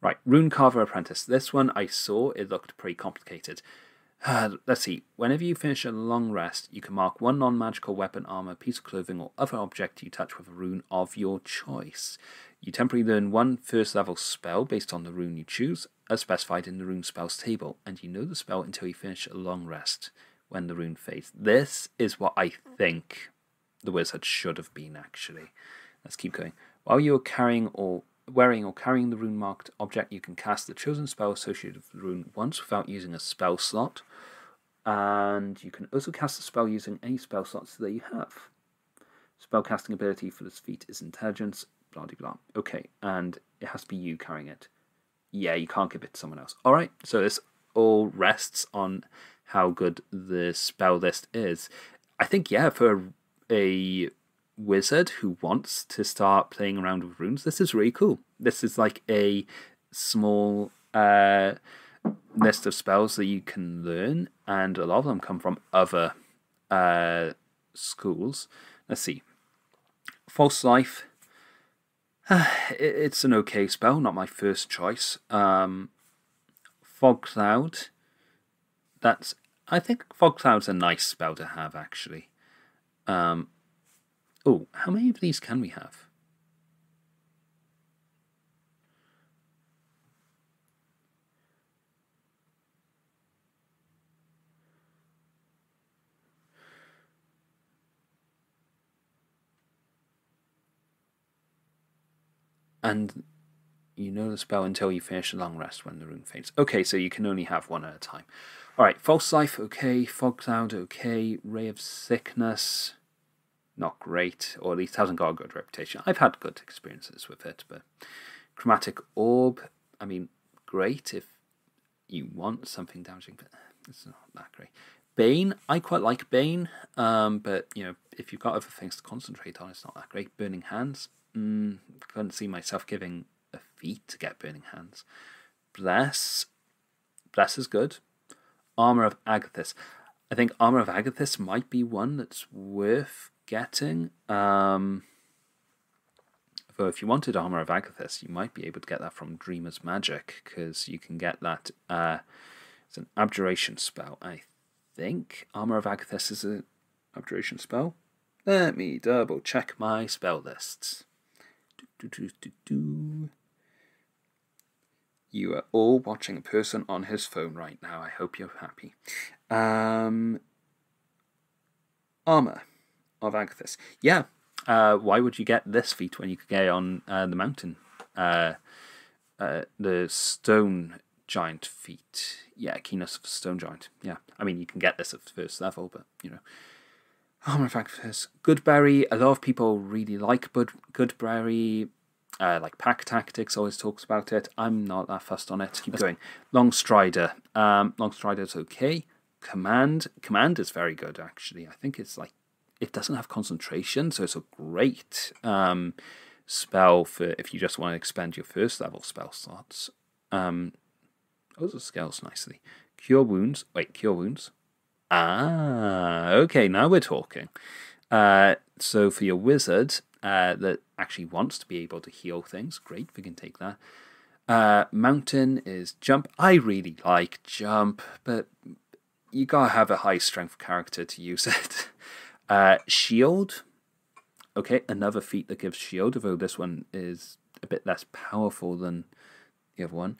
Right, Runecarver Apprentice. This one I saw, it looked pretty complicated. Let's see. Whenever you finish a long rest, you can mark one non-magical weapon, armor, piece of clothing, or other object you touch with a rune of your choice. You temporarily learn one first-level spell based on the rune you choose, as specified in the rune spells table, and you know the spell until you finish a long rest when the rune fades. This is what I think the wizard should have been, actually. Let's keep going. While you're wearing or carrying the rune-marked object, you can cast the chosen spell associated with the rune once without using a spell slot. And you can also cast the spell using any spell slots that you have. Spellcasting ability for this feat is intelligence, blah blah blah. Okay, and it has to be you carrying it. Yeah, you can't give it to someone else. Alright, so this all rests on how good the spell list is. I think, yeah, for a wizard who wants to start playing around with runes, this is really cool. This is like a small list of spells that you can learn, and a lot of them come from other schools. Let's see. False Life. It's an okay spell, not my first choice. Fog Cloud. I think Fog Cloud's a nice spell to have, actually. Oh, how many of these can we have? And you know the spell until you finish a long rest when the rune fades. Okay, so you can only have one at a time. Alright, False Life, okay. Fog Cloud, okay. Ray of Sickness, not great, or at least hasn't got a good reputation. I've had good experiences with it, but Chromatic Orb, I mean, great if you want something damaging, but it's not that great. Bane, I quite like Bane, but you know, if you've got other things to concentrate on, it's not that great. Burning Hands, couldn't see myself giving a feat to get Burning Hands. Bless is good. Armor of Agathis. I think Armor of Agathis might be one that's worth getting. Though if you wanted Armor of Agathis, you might be able to get that from Dreamer's Magic, because you can get that. It's an abjuration spell, I think. Armor of Agathis is an abjuration spell. Let me double check my spell lists. You are all watching a person on his phone right now. I hope you're happy. Armor of Agathis. Yeah. Why would you get this feat when you could get it on the mountain? The Stone Giant feat. Yeah, Keenness of the Stone Giant. Yeah. I mean, you can get this at first level, but, you know. Armor of Agathis. Goodberry. A lot of people really like Goodberry. Like Pack Tactics always talks about it. I'm not that fussed on it. Keep going. Longstrider. Longstrider's okay. Command is very good, actually. I think it's like, it doesn't have concentration, so it's a great spell for if you just want to expand your first level spell slots. Also scales nicely. Cure Wounds. Wait, Cure Wounds. Okay, now we're talking. So for your wizard that actually wants to be able to heal things, great, we can take that. Mountain is jump. I really like jump, but you gotta have a high strength character to use it. Shield. Okay, another feat that gives shield, although this one is a bit less powerful than the other one.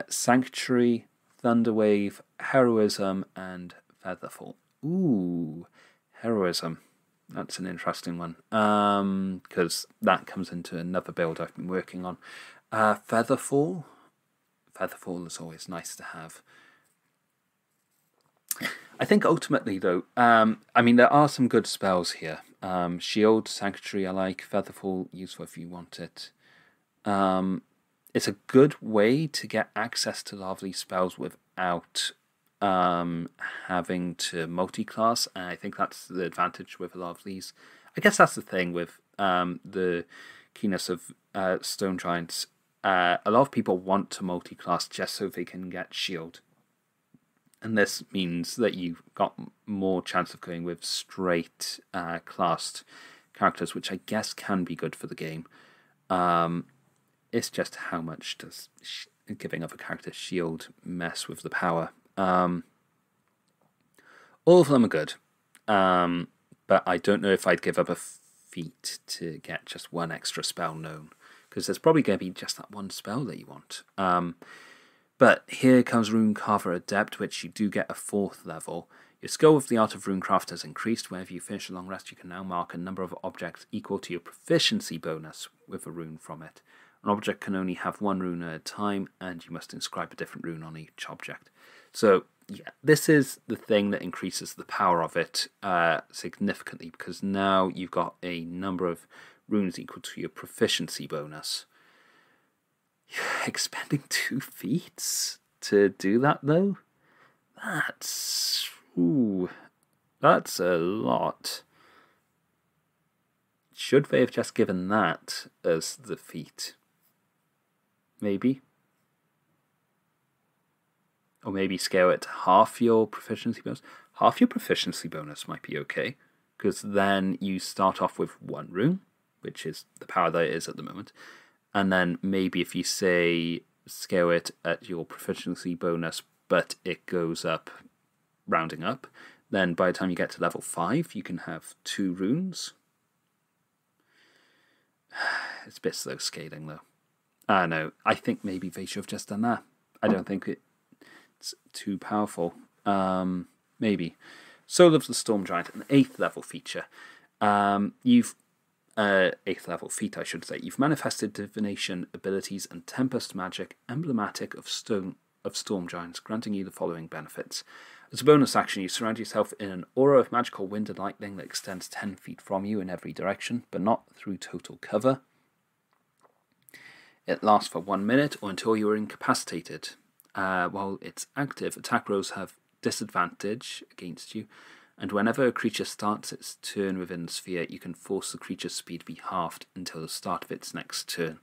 Sanctuary, Thunderwave, Heroism, and Featherfall. Ooh, Heroism. That's an interesting one, because that comes into another build I've been working on. Featherfall. Featherfall is always nice to have. I think ultimately, though, I mean, there are some good spells here. Shield, Sanctuary, I like. Featherfall, useful if you want it. It's a good way to get access to a lot of these spells without having to multi-class, and I think that's the advantage with a lot of these. I guess that's the thing with the keenness of Stone Giants. A lot of people want to multi-class just so they can get shield. And this means that you've got more chance of going with straight classed characters, which I guess can be good for the game. It's just how much does giving up a character shield mess with the power. All of them are good, but I don't know if I'd give up a feat to get just one extra spell known, because there's probably going to be just that one spell that you want. But here comes Runecarver Adept, which you do get a 4th level. Your skill with the art of Runecraft has increased. Whenever you finish a long rest, you can now mark a number of objects equal to your proficiency bonus with a rune from it. An object can only have one rune at a time, and you must inscribe a different rune on each object. So, yeah, this is the thing that increases the power of it significantly, because now you've got a number of runes equal to your proficiency bonus. Expending 2 feats to do that, though? That's a lot. Should they have just given that as the feat? Maybe. Or maybe scale it to half your proficiency bonus. Half your proficiency bonus might be okay, because then you start off with 1 rune, which is the power that it is at the moment. And then maybe if you say scale it at your proficiency bonus, but it goes up, rounding up, then by the time you get to level 5, you can have 2 runes. It's a bit slow scaling, though. I don't know. I think maybe they should have just done that. I don't think it's too powerful. Maybe. Soul of the Storm Giant, an 8th level feature. 8th level feat, I should say. You've manifested divination abilities and tempest magic emblematic of storm giants, granting you the following benefits. As a bonus action, you surround yourself in an aura of magical wind and lightning that extends 10 feet from you in every direction, but not through total cover. It lasts for 1 minute or until you are incapacitated. While it's active, attack rolls have disadvantage against you, and whenever a creature starts its turn within the sphere, you can force the creature's speed to be halved until the start of its next turn.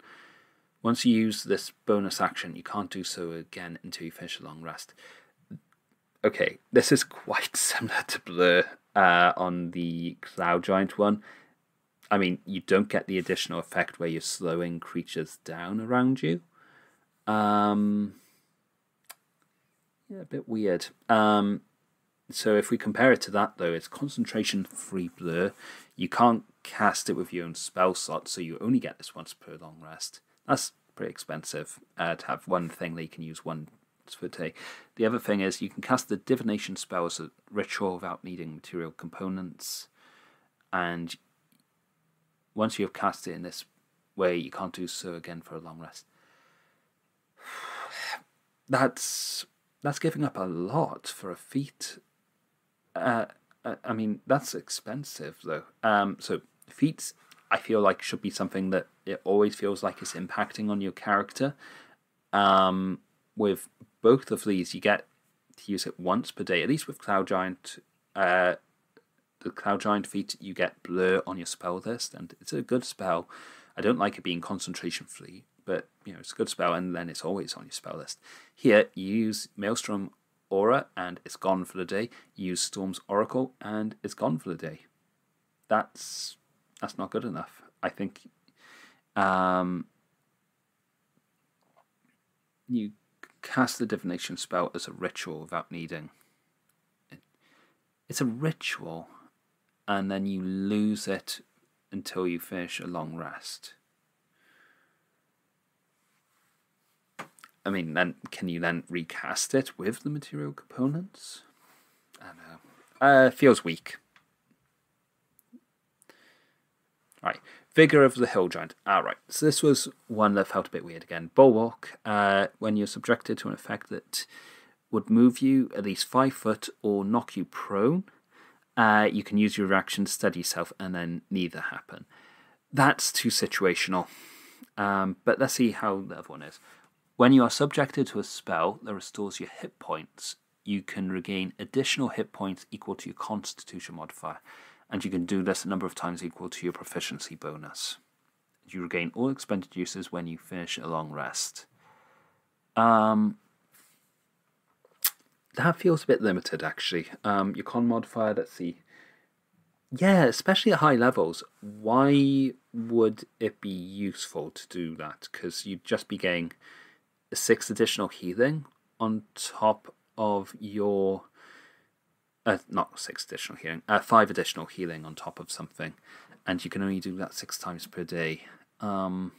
Once you use this bonus action, you can't do so again until you finish a long rest. Okay, this is quite similar to Blur on the Cloud Giant one. I mean, you don't get the additional effect where you're slowing creatures down around you. Yeah, a bit weird. So if we compare it to that, though, it's concentration-free Blur. You can't cast it with your own spell slot, so you only get this once per long rest. That's pretty expensive to have one thing that you can use once per day. The other thing is you can cast the divination spell as a ritual without needing material components, and once you have cast it in this way, you can't do so again for a long rest. That's giving up a lot for a feat. I mean, that's expensive, though. So feats, I feel like, should be something that it always feels like it's impacting on your character. With both of these, you get to use it once per day. At least with Cloud Giant, the Cloud Giant feat, you get Blur on your spell list, and it's a good spell. I don't like it being concentration-free, but it's a good spell, and then it's always on your spell list. Here, you use Maelstrom Aura, and it's gone for the day. You use Storm's Oracle, and it's gone for the day. that's not good enough. I think you cast the divination spell as a ritual without needing it. It's a ritual, and then you lose it until you finish a long rest. I mean, then can you then recast it with the material components? I don't know. Feels weak. Right, Vigor of the Hill Giant. Alright, so this was one that felt a bit weird again. Bulwark, when you're subjected to an effect that would move you at least 5 foot or knock you prone, you can use your reaction to steady yourself and then neither happen. That's too situational. But let's see how the other one is. When you are subjected to a spell that restores your hit points, you can regain additional hit points equal to your Constitution modifier, and you can do this a number of times equal to your proficiency bonus. You regain all expended uses when you finish a long rest. That feels a bit limited, actually. Your con modifier, let's see. Yeah, especially at high levels. Why would it be useful to do that? Because you'd just be getting 6 additional healing on top of your... not 6 additional healing, 5 additional healing on top of something. And you can only do that 6 times per day. I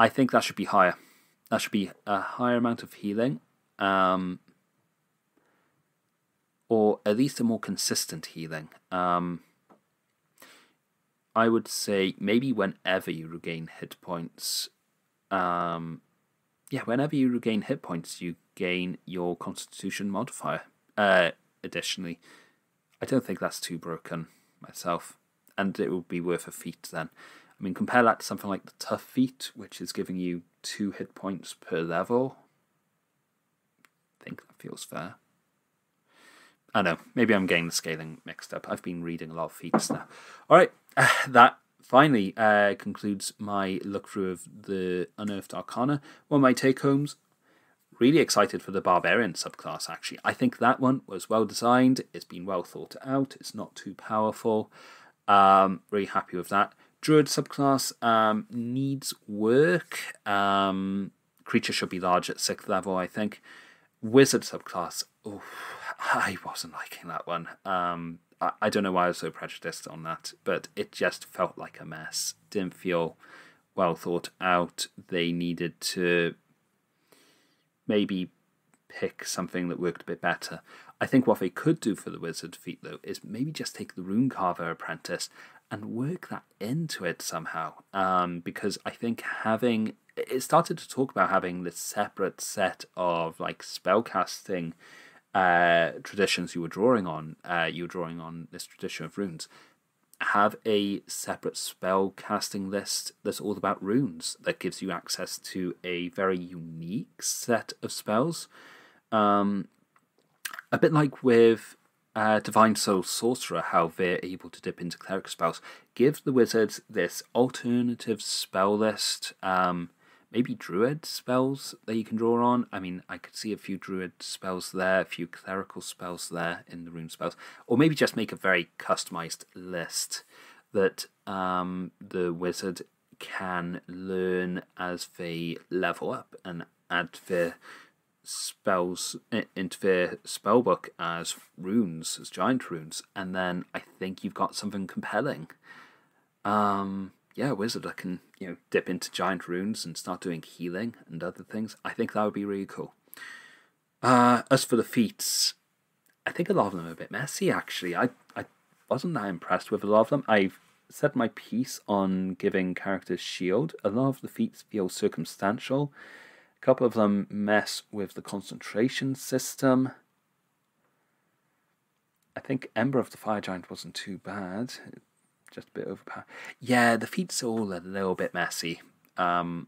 think that should be higher. That should be a higher amount of healing. Or at least a more consistent healing. I would say maybe whenever you regain hit points... whenever you regain hit points, you gain your Constitution modifier. Additionally, I don't think that's too broken myself, and it would be worth a feat then. I mean, compare that to something like the Tough Feat, which is giving you 2 hit points per level. I think that feels fair. I don't know, maybe I'm getting the scaling mixed up. I've been reading a lot of feats now. Alright, that finally concludes my look through of the Unearthed Arcana. One of my take-homes, really excited for the Barbarian Subclass, actually. I think that one was well designed, it's been well thought out, it's not too powerful. Really happy with that. Druid Subclass needs work. Creature should be large at 6th level, I think. Wizard Subclass, I wasn't liking that one. I don't know why I was so prejudiced on that, but it just felt like a mess. Didn't feel well thought out. They needed to maybe pick something that worked a bit better. I think what they could do for the Wizard feat, though, is maybe just take the Runecarver apprentice and work that into it somehow. Because I think having... It started to talk about having this separate set of like spellcasting traditions you were drawing on. You were drawing on this tradition of runes. Have a separate spell casting list that's all about runes that gives you access to a very unique set of spells. A bit like with Divine Soul Sorcerer, how they're able to dip into cleric spells. Give the wizards this alternative spell list. Maybe druid spells that you can draw on. I mean, I could see a few druid spells there, a few clerical spells there in the rune spells. Or maybe just make a very customized list that the wizard can learn as they level up and add their spells into their spellbook as runes, as giant runes. And then I think you've got something compelling. A wizard that can, dip into giant runes and start doing healing and other things. I think that would be really cool. As for the feats, I think a lot of them are a bit messy, actually. I wasn't that impressed with a lot of them. I've said my piece on giving characters shield. A lot of the feats feel circumstantial. A couple of them mess with the concentration system. I think Ember of the Fire Giant wasn't too bad. Just a bit overpowered. Yeah, the feats are all a little bit messy, in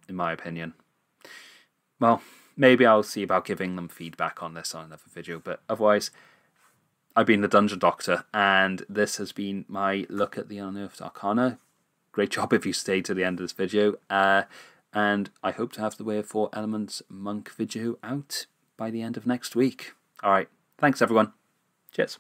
my opinion. Well, maybe I'll see about giving them feedback on this on another video, but otherwise, I've been the Dungeon Doctor, and this has been my look at the Unearthed Arcana. Great job if you stayed to the end of this video, and I hope to have the Way of 4 Elements Monk video out by the end of next week. Alright, thanks everyone. Cheers.